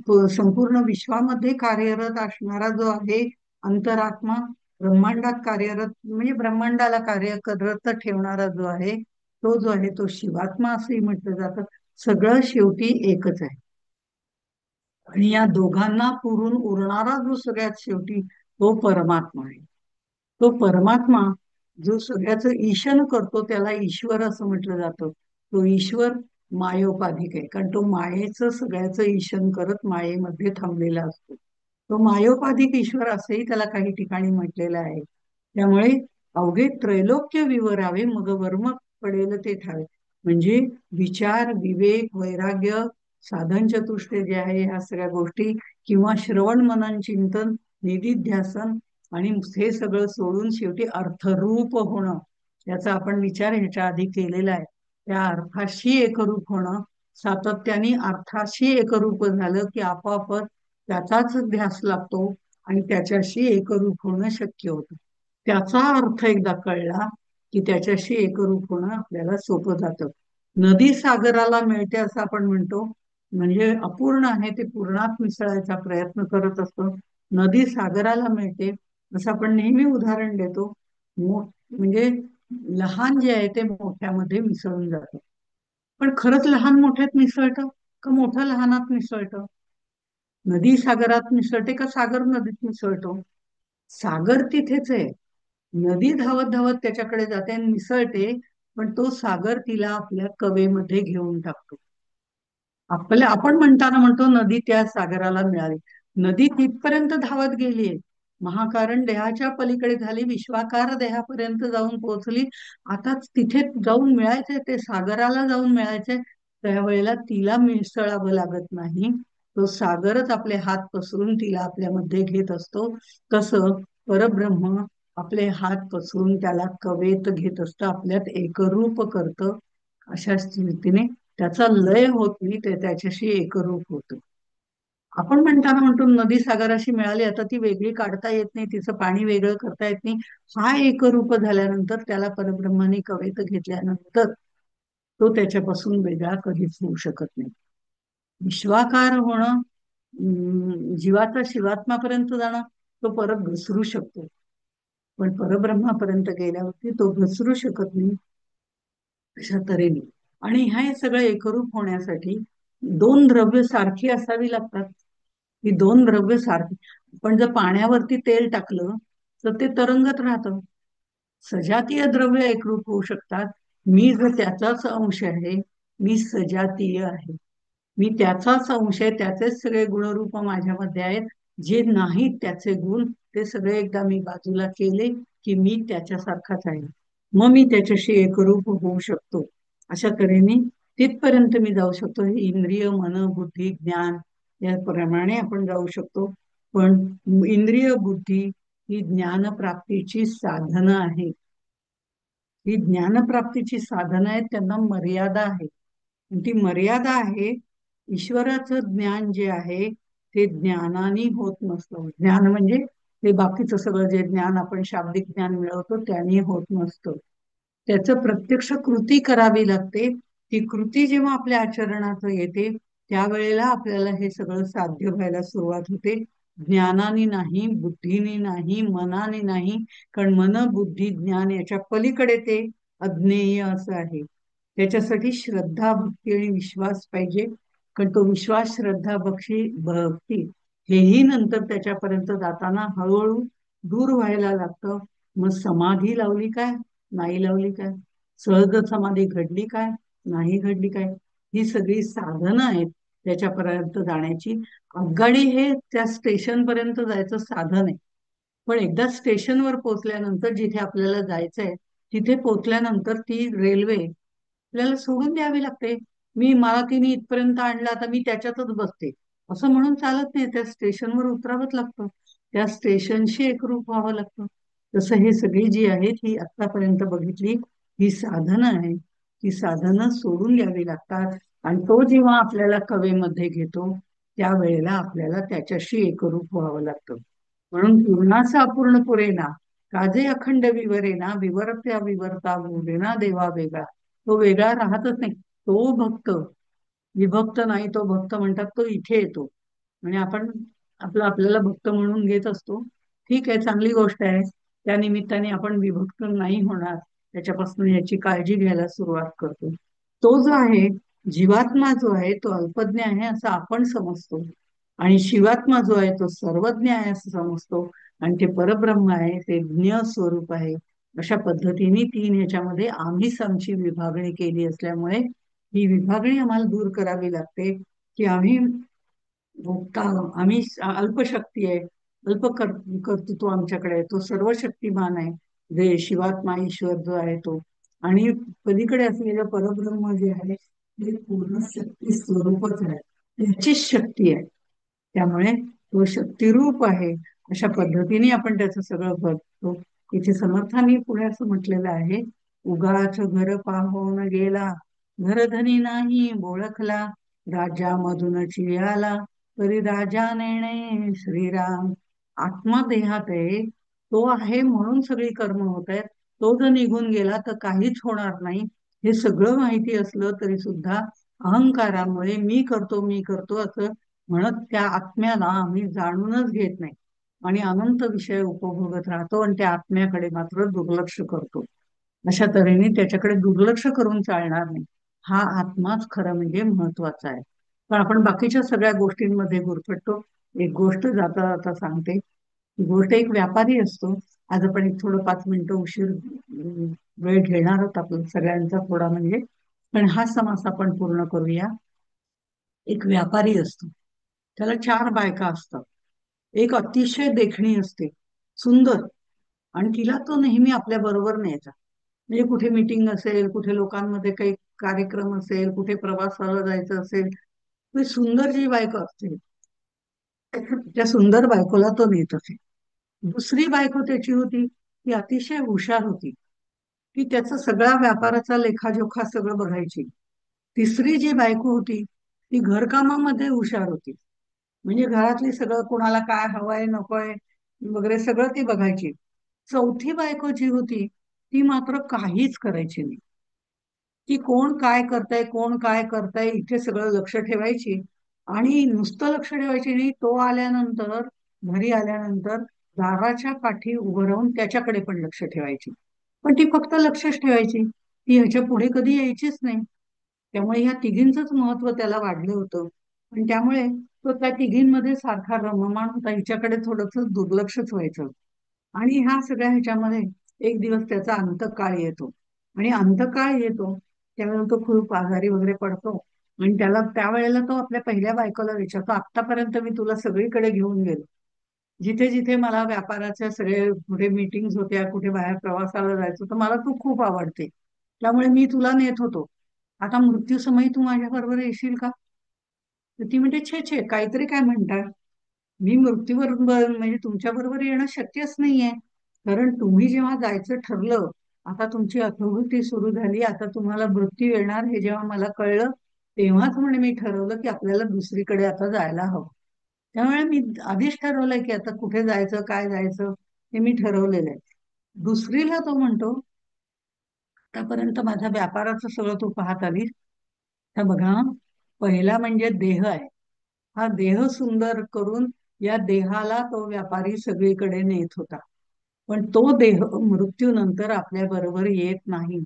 तो संपूर्ण विश्वामध्ये कार्यरत असणारा जो आहे अंतरात्मा, ब्रह्मांडात कार्यरत म्हणजे ब्रह्मांडाला कार्य करत ठेवणारा जो आहे, तो जो आहे तो शिवात्मा असंही म्हटलं जातं. सगळं शेवटी एकच आहे. आणि या दोघांना पुरून उरणारा जो सगळ्यात शेवटी तो परमात्मा आहे. तो परमात्मा जो सगळ्याचं ईशन करतो त्याला ईश्वर असं म्हटलं जातं. तो ईश्वर मायोपाधिक आहे, कारण तो मायेचं सगळ्याचं ईशन करत मायेमध्ये थांबलेला असतो. तो मायोपाधिक ईश्वर असंही त्याला काही ठिकाणी म्हटलेलं आहे. त्यामुळे अवघे त्रैलोक्य विवरावे मग वर्म पडेल ते ठावे. म्हणजे विचार, विवेक, वैराग्य, साधन चतुष्टय जे आहे, ह्या सगळ्या गोष्टी, किंवा श्रवण, मनन, चिंतन, निधिध्यासन, आणि हे सगळं सोडून शेवटी अर्थरूप होणं, याचा आपण विचार ह्याच्या आधी केलेला आहे. त्या अर्थाशी एकरूप होणं, सातत्याने अर्थाशी एकरूप झालं की आपोआप त्याचाच ध्यास लागतो आणि त्याच्याशी एकरूप होणं शक्य होतं. त्याचा अर्थ एकदा कळला की त्याच्याशी एकरूप होणं आपल्याला सोपं जातं. नदी सागराला मिळते असं आपण म्हणतो, म्हणजे अपूर्ण आहे ते पूर्णात मिसळायचा प्रयत्न करत असतो. नदी सागराला मिळते असं आपण नेहमी उदाहरण देतो. म्हणजे लहान जे आहे ते मोठ्यामध्ये मिसळून जातं. पण खरंच लहान मोठ्यात मिसळतं का मोठं लहानात मिसळतं? नदी सागरात मिसळते का सागर नदीत मिसळतो? सागर तिथेच आहे. नदी धावत धावत त्याच्याकडे जाते आणि मिसळते, पण तो सागर तिला आपल्या कवेमध्ये घेऊन टाकतो. आपण म्हणताना म्हणतो नदी त्या सागराला मिळाली. नदी तिथपर्यंत धावत गेलीये, महाकारण देहाच्या पलीकडे झाली, विश्वाकार देहापर्यंत जाऊन पोहोचली. आता तिथे जाऊन मिळायचंय, ते सागराला जाऊन मिळायचंय, त्यावेळेला तिला मिसळावं लागत नाही. तो सागरच आपले हात पसरून तिला आपल्यामध्ये घेत असतो. कसं परब्रह्म आपले हात पसरून त्याला कवेत घेत असतं, आपल्यात एकरूप करतं. अशा स्थितीने त्याचा लय होत नाही, ते त्याच्याशी एकरूप होतं. आपण म्हणताना म्हणतो नदी सागराशी मिळाली, आता ती वेगळी काढता येत नाही, तिचं पाणी वेगळं करता येत नाही. हा एकरूप झाल्यानंतर, त्याला परब्रह्माने कवेत घेतल्यानंतर तो त्याच्यापासून वेगळा कधीच होऊ शकत नाही. विश्वाकार होणं, जीवाचा शिवात्मापर्यंत जाणं, तो परत घसरू शकतो, पण परब्रह्मापर्यंत गेल्यावरती तो घसरू शकत नाही अशा तऱ्हेने. आणि हे सगळं एकरूप होण्यासाठी दोन द्रव्य सारखी असावी लागतात. ही दोन द्रव्य सारखी, पण जर पाण्यावरती तेल टाकलं तर ते तरंगत राहतं. सजातीय द्रव्य एकरूप होऊ शकतात. मी जर त्याचाच अंश आहे, मी सजातीय आहे, मी त्याचाच अंश आहे, त्याचेच सगळे गुणरूप माझ्यामध्ये आहेत. जे नाहीत त्याचे गुण, ते सगळे एकदा मी बाजूला केले की मी त्याच्यासारखाच आहे, मग मी त्याच्याशी एकरूप होऊ शकतो. अशा तऱ्हेने तिथपर्यंत मी जाऊ शकतो. हे इंद्रिय, मन, बुद्धी, ज्ञान याप्रमाणे आपण जाऊ शकतो. पण इंद्रिय बुद्धी ही ज्ञानप्राप्तीची साधनं आहेत. ही ज्ञानप्राप्तीची साधनं आहेत, त्यांना मर्यादा आहे. ती मर्यादा आहे, ईश्वराचं ज्ञान जे आहे ते ज्ञानाने होत नसतं. ज्ञान म्हणजे ते बाकीचं सगळं जे ज्ञान आपण शाब्दिक ज्ञान मिळवतो त्याने होत नसतं. त्याचं प्रत्यक्ष कृती करावी लागते. ती कृती जेव्हा आपल्या आचरणात येते त्यावेळेला आपल्याला हे सगळं साध्य व्हायला सुरुवात होते. ज्ञानाने नाही, बुद्धीने नाही, मनाने नाही. कारण मन, बुद्धी, ज्ञान याच्या पलीकडे ते अज्ञेय असं आहे. त्याच्यासाठी श्रद्धा, भक्ती आणि विश्वास पाहिजे. कारण तो विश्वास, श्रद्धा, भक्ती हेही नंतर त्याच्यापर्यंत जाताना हळूहळू दूर व्हायला लागतं. मग समाधी लावली काय, नाही लावली काय, सहज समाधी घडली काय, नाही घडली काय, ही सगळी साधनं आहेत त्याच्यापर्यंत जाण्याची. आगगाडी हे त्या स्टेशन पर्यंत जायचं साधन आहे. पण एकदा स्टेशनवर पोहोचल्यानंतर, जिथे आपल्याला जायचंय तिथे पोहोचल्यानंतर ती रेल्वे आपल्याला सोडून द्यावी लागते. मला तिने इथपर्यंत आणलं, आता मी त्याच्यातच बसते असं म्हणून चालत नाही. त्या स्टेशनवर उतरावंच लागतं, त्या स्टेशनशी एकरूप व्हावं लागतं. तसं हे सगळी जी आहेत ही आतापर्यंत बघितली, ही साधनं आहे. ती साधनं सोडून द्यावी लागतात. आणि तो जेव्हा आपल्याला कवेमध्ये घेतो, त्यावेळेला आपल्याला त्याच्याशी एकरूप व्हावं लागतं. म्हणून पूर्णाचा अपूर्ण पुरेना, काजे अखंड विवरेना, विवरत्या विवरता बोलेना देवा वेगळा. तो वेगळा राहतच नाही. तो भक्त विभक्त नाही, तो भक्त म्हणतात तो इथे येतो. म्हणजे आपण आपल्याला भक्त म्हणून घेत असतो. ठीक आहे, चांगली गोष्ट आहे. त्या निमित्ताने आपण विभक्त नाही होणार, त्याच्यापासून याची काळजी घ्यायला सुरुवात करतो. तो जो आहे, जीवात्मा जो आहे तो अल्पज्ञ आहे असं आपण समजतो, आणि शिवात्मा जो आहे तो सर्वज्ञ आहे असं समजतो. आणि ते परब्रह्म आहे, ते ज्ञ स्वरूप आहे. अशा पद्धतीने तीन ह्याच्यामध्ये आम्हीच आमची विभागणी केली असल्यामुळे ही विभागणी आम्हाला दूर करावी लागते, की आम्ही भोगता, आम्ही अल्पशक्ती आहे, अल्प कर्तृत्व आमच्याकडे आहे. तो सर्व शक्तिमान आहे, जे शिवात्मा ईश्वर जो आहे तो. आणि पलीकडे असलेलं परब्रह्म जे आहे ते पूर्ण शक्ती स्वरूपच आहे, त्याचीच शक्ती आहे. त्यामुळे तो शक्तिरूप आहे. अशा पद्धतीने आपण त्याचं सगळं बघतो. इथे समर्थांनी पुढे असं म्हटलेलं आहे, उगाच घर पाहून गेला, घरधनी नाही ओळखला, राज्यामधूनची आला, तरी राजा नेणे श्रीराम. आत्मा देहात आहे, तो आहे म्हणून सगळी कर्म होत आहेत. तो जर निघून गेला तर काहीच होणार नाही. हे सगळं माहिती असलं तरी सुद्धा अहंकारामुळे मी करतो असं म्हणत त्या आत्म्याला आम्ही जाणूनच घेत नाही, आणि अनंत विषय उपभोगत राहतो आणि त्या आत्म्याकडे मात्र दुर्लक्ष करतो. अशा तऱ्हेने त्याच्याकडे दुर्लक्ष करून चालणार नाही. हा आत्माच खरं म्हणजे महत्वाचा आहे. पण आपण बाकीच्या सगळ्या गोष्टींमध्ये गुरफटतो. एक गोष्ट जाता जाता सांगते. ती गोष्ट, एक व्यापारी असतो. आज आपण एक थोडं 5 मिनिटं उशीर वेळ घेणार आहोत आपल्या सगळ्यांचा थोडा म्हणजे, पण हा समास आपण पूर्ण करूया. एक व्यापारी असतो, त्याला 4 बायका असतात. एक अतिशय देखणी असते, सुंदर, आणि तिला तो नेहमी आपल्या बरोबर न्यायचा. म्हणजे कुठे मीटिंग असेल, कुठे लोकांमध्ये काही कार्यक्रम असेल, कुठे प्रवासाला जायचं असेल, ती सुंदर जी बायको असते त्या सुंदर बायकोला तो नेत असे. दुसरी बायको त्याची होती, ती अतिशय हुशार होती. ती त्याचा सगळा व्यापाराचा लेखाजोखा सगळं बघायची. तिसरी जी बायको होती ती घरकामामध्ये हुशार होती. म्हणजे घरातली सगळं, कोणाला काय हवंय नकोय वगैरे सगळं ती बघायची. चौथी बायको जी होती ती मात्र काहीच करायची नाही. की कोण काय करताय, कोण काय करताय इथे सगळं लक्ष ठेवायची. आणि नुसतं लक्ष ठेवायची नाही, तो आल्यानंतर, घरी आल्यानंतर दाराच्या पाठी उभं राहून त्याच्याकडे पण लक्ष ठेवायची. पण ती फक्त लक्षच ठेवायची, ती ह्याच्या पुढे कधी यायचीच नाही. त्यामुळे ह्या तिघींचंच महत्व त्याला वाढलं होतं. आणि त्यामुळे तो त्या तिघींमध्ये सारखा रममाण होता, हिच्याकडे थोडंसं दुर्लक्षच व्हायचं. आणि ह्या सगळ्या ह्याच्यामध्ये एक दिवस त्याचा अंतकाळ येतो. आणि अंतकाळ येतो त्यावेळेला तो खूप आजारी वगैरे पडतो. आणि त्यावेळेला तो आपल्या पहिल्या बायकोला विचारतो, आतापर्यंत मी तुला सगळीकडे घेऊन गेलो, जिथे जिथे मला व्यापाराच्या सगळे कुठे मीटिंग्स होत्या, कुठे बाहेर प्रवासाला जायचं, तर मला तू खूप आवडते, त्यामुळे मी तुला नेत होतो. आता मृत्यूसमयी तू माझ्या बरोबर येशील का? तर ती म्हणते, छे छे, काहीतरी काय म्हणताय. मी मृत्यूवर म्हणजे तुमच्या बरोबर येणं शक्यच नाहीये. कारण तुम्ही जेव्हा जायचं ठरलं, आता तुमची अथोगती सुरू झाली, आता तुम्हाला मृत्यू येणार हे जेव्हा मला कळलं, तेव्हाच म्हणे मी ठरवलं की आपल्याला दुसरीकडे आता जायला हवं. त्यामुळे मी आधीच ठरवलंय की आता कुठे जायचं, काय जायचं हे मी ठरवलेलं आहे. दुसरीला तो म्हणतो, आतापर्यंत माझ्या व्यापाराचं सगळं तू पाहत आलीस, तर बघा, पहिला म्हणजे देह आहे. हा देह सुंदर करून या देहाला तो व्यापारी सगळीकडे नेत होता. पण तो देह मृत्यूनंतर आपल्या बरोबर येत नाही.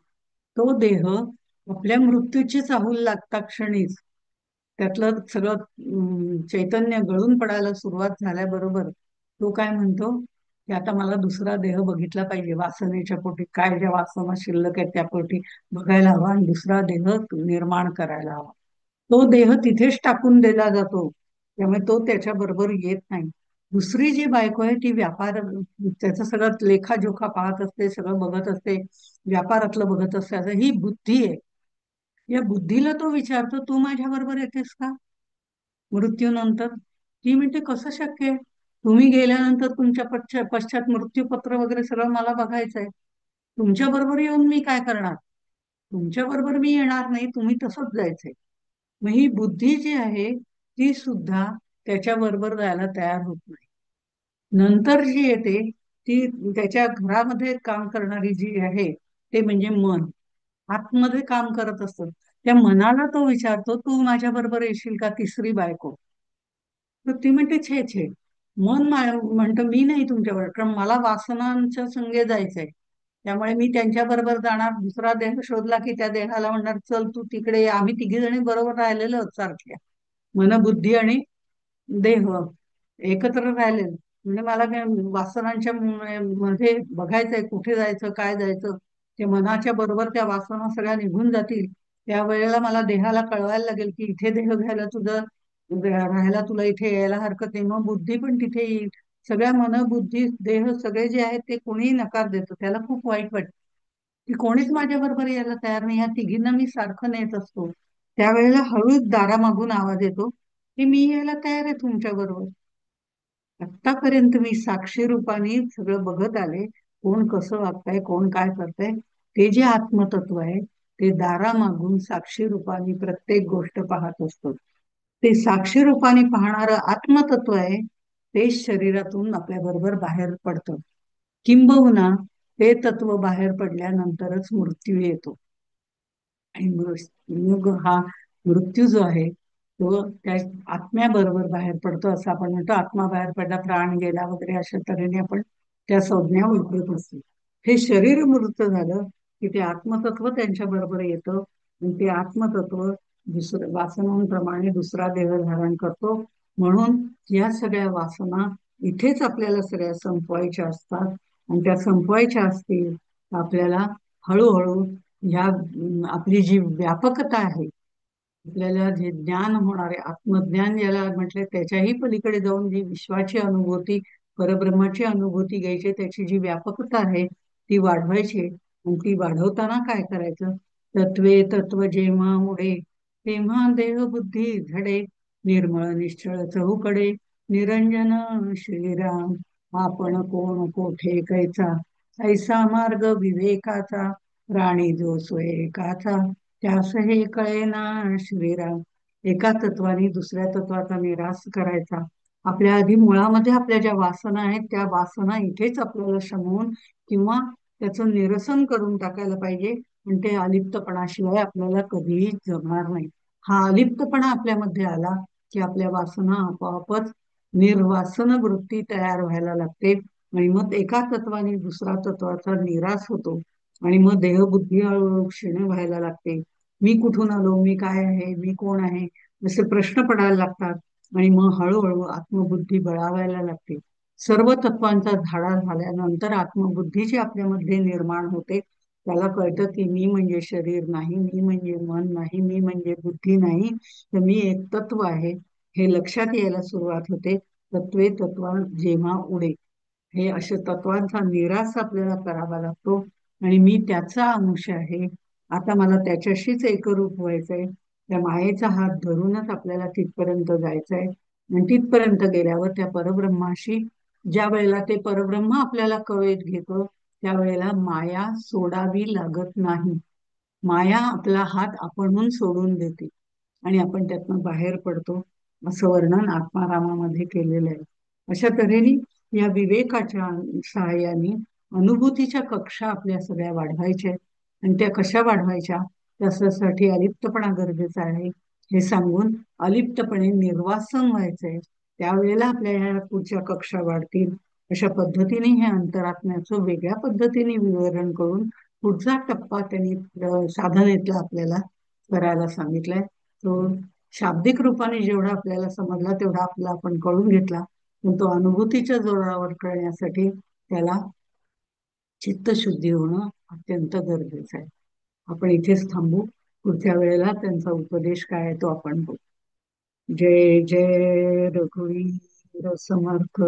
तो देह आपल्या मृत्यूची चाहूल लागता क्षणीच त्यातलं सगळं चैतन्य गळून पडायला सुरुवात झाल्याबरोबर तो काय म्हणतो की आता मला दुसरा देह बघितला पाहिजे, वासनेच्या पोटी काय ज्या वासना शिल्लक आहेत त्या पोटी बघायला हवा आणि दुसरा देह निर्माण करायला हवा. तो देह तिथेच टाकून दिला जातो, त्यामुळे तो त्याच्या बरोबर येत नाही. दुसरी जी बायको आहे ती व्यापार, त्याचं सगळं लेखाजोखा पाहत असते, सगळं बघत असते, व्यापारातलं बघत असते. असं ही बुद्धी आहे. या बुद्धीला तो विचारतो, तू माझ्या बरोबर येतेस का मृत्यूनंतर? ती म्हणते, कसं शक्य आहे? तुम्ही गेल्यानंतर तुमच्या पश्चात मृत्यूपत्र वगैरे सगळं मला बघायचंय. तुमच्या बरोबर येऊन मी काय करणार? तुमच्या बरोबर मी येणार नाही, तुम्ही तसंच जायचंय. मग ही बुद्धी जी आहे ती सुद्धा त्याच्या बरोबर जायला तयार होत नाही. नंतर जी येते ती त्याच्या घरामध्ये काम करणारी जी आहे ते म्हणजे मन, आतमध्ये काम करत असतं. त्या मनाला तो विचारतो, तू माझ्या बरोबर येशील का तिसरी बायको? तर ती म्हणते, छे छे. म्हणतं, मी नाही तुमच्याबरोबर, कारण मला वासनांच्या संगे जायचंय. त्यामुळे मी त्यांच्या बरोबर जाणार. दुसरा देह शोधला की त्या देहाला म्हणणार, चल तू तिकडे ये. आम्ही तिघी जणी बरोबर राहिलेलो आहोत सारख्या, मन बुद्धी आणि देह एकत्र राहिले. म्हणजे मला काय वासनांच्या मध्ये बघायचंय, कुठे जायचं, काय जायचं. ते मनाच्या बरोबर त्या वासना सगळ्या निघून जातील. त्यावेळेला मला देहाला कळवायला लागेल की इथे देह घ्यायला तुझं, राहायला तुला इथे यायला हरकत नाही. मग बुद्धी पण तिथे येईल. सगळ्या मन बुद्धी देह सगळे जे आहेत ते कोणीही नकार देतो, त्याला खूप वाईट वाटतं की कोणीच माझ्या बरोबर यायला तयार नाही. ह्या तिघींना मी सारखं नेत असतो. त्यावेळेला हळूच दारामागून आवाज येतो की मी यायला तयार आहे तुमच्या बरोबर. आतापर्यंत मी साक्षी रूपाने सगळं बघत आले, कोण कसं वागताय, कोण काय करताय. ते जे आत्मतत्व आहे ते दारामागून साक्षी रूपाने प्रत्येक गोष्ट पाहत असतो. ते साक्षी रूपाने पाहणारं आत्मतत्व आहे तेच शरीरातून आपल्या बरोबर बाहेर पडतं. किंबहुना ते तत्व बाहेर पडल्यानंतरच मृत्यू येतो. आणि मग हा मृत्यू जो आहे तो त्या आत्म्याबरोबर बाहेर पडतो, असं आपण म्हणतो. आत्मा बाहेर पडला, प्राण गेला वगैरे अशा तऱ्हेने आपण त्या संज्ञा वापरत असतो. हे शरीर मृत झालं की ते आत्मतत्व त्यांच्या बरोबर येतं आणि ते आत्मतत्व दुसरं वासनांप्रमाणे दुसरा देह धारण करतो. म्हणून या सगळ्या वासना इथेच आपल्याला सगळ्या संपवायच्या असतात. आणि त्या संपवायच्या असतील तर आपल्याला हळूहळू ह्या आपली जी व्यापकता आहे, आपल्याला जे ज्ञान होणार आहे, आत्मज्ञान ज्याला म्हटलं, त्याच्याही पलीकडे जाऊन जी विश्वाची अनुभूती, परब्रह्माची अनुभूती घ्यायची, त्याची जी व्यापकता आहे ती वाढवायची. आणि ती वाढवताना काय करायचं? तत्वे तत्व जेव्हा उडे, तेव्हा देह बुद्धी झडे. निर्मळ निश्चळ चहूकडे, निरंजन श्रीराम. आपण कोण कोठे कैचा, ऐसा मार्ग विवेकाचा. राणी जो सोय एकाचा, त्यास हे कळेना श्रीराम. एका तत्वाने दुसऱ्या तत्वाचा निराश करायचा. आपल्या आधी मुळामध्ये आपल्या ज्या वासना आहेत त्या वासना इथेच आपल्याला शमवून किंवा त्याचं निरसन करून टाकायला पाहिजे. पण ते अलिप्तपणाशिवाय आपल्याला कधीही जमणार नाही. हा अलिप्तपणा आपल्यामध्ये आला की आपल्या वासना आपोआपच निर्वासन वृत्ती तयार व्हायला लागते. आणि मग एका तत्वाने दुसरा तत्वाचा निराश होतो. आणि मग देहबुद्धी हळूहळू क्षीण व्हायला लागते. मी कुठून आलो, मी काय आहे, मी कोण आहे, असे प्रश्न पडायला लागतात. आणि मग हळूहळू आत्मबुद्धी बळावायला लागते. सर्व तत्वांचा धाडा झाल्यानंतर आत्मबुद्धीची आपल्यामध्ये निर्माण होते. त्याला कळतं की मी म्हणजे शरीर नाही, मी म्हणजे मन नाही, मी म्हणजे बुद्धी नाही, तर मी एक तत्व आहे. हे लक्षात यायला सुरुवात होते. तत्वे तत्वा जेव्हा उडे, हे अशा तत्वांचा निराश आपल्याला करावा लागतो. आणि मी त्याचा अंश आहे, आता मला त्याच्याशीच एकरूप व्हायचंय. त्या मायेचा हात धरूनच आपल्याला तिथपर्यंत जायचंय. आणि तिथपर्यंत गेल्यावर त्या परब्रह्माशी ज्या वेळेला ते परब्रह्म आपल्याला कवेत घेतो त्यावेळेला माया सोडावी लागत नाही. माया आपला हात आपणहून सोडून देते आणि आपण त्यातनं बाहेर पडतो, असं वर्णन आत्मारामामध्ये केलेलं आहे. अशा तऱ्हेने या विवेकाच्या सहाय्याने अनुभूतीच्या कक्षा आपल्या सगळ्या वाढवायच्या आहेत. आणि त्या कशा वाढवायच्या, त्यासाठी अलिप्तपणा गरजेचा आहे हे सांगून अलिप्तपणे निर्वासन व्हायचंय. त्यावेळेला आपल्या ह्या पुढच्या कक्षा वाढतील. अशा पद्धतीने हे अंतरात्म्याचं वेगळ्या पद्धतीने विवरण करून पुढचा टप्पा त्यांनी साधनेतला आपल्याला करायला सांगितलाय. तो शाब्दिक रूपाने जेवढा आपल्याला समजला तेवढा आपला आपण कळून घेतला. पण तो अनुभूतीच्या जोरावर कळण्यासाठी त्याला चित्तशुद्धी होणं अत्यंत गरजेचं आहे. आपण इथेच थांबू. पुढच्या वेळेला त्यांचा उपदेश काय आहे तो आपण बघू. जय जय रघुवीर समर्थ.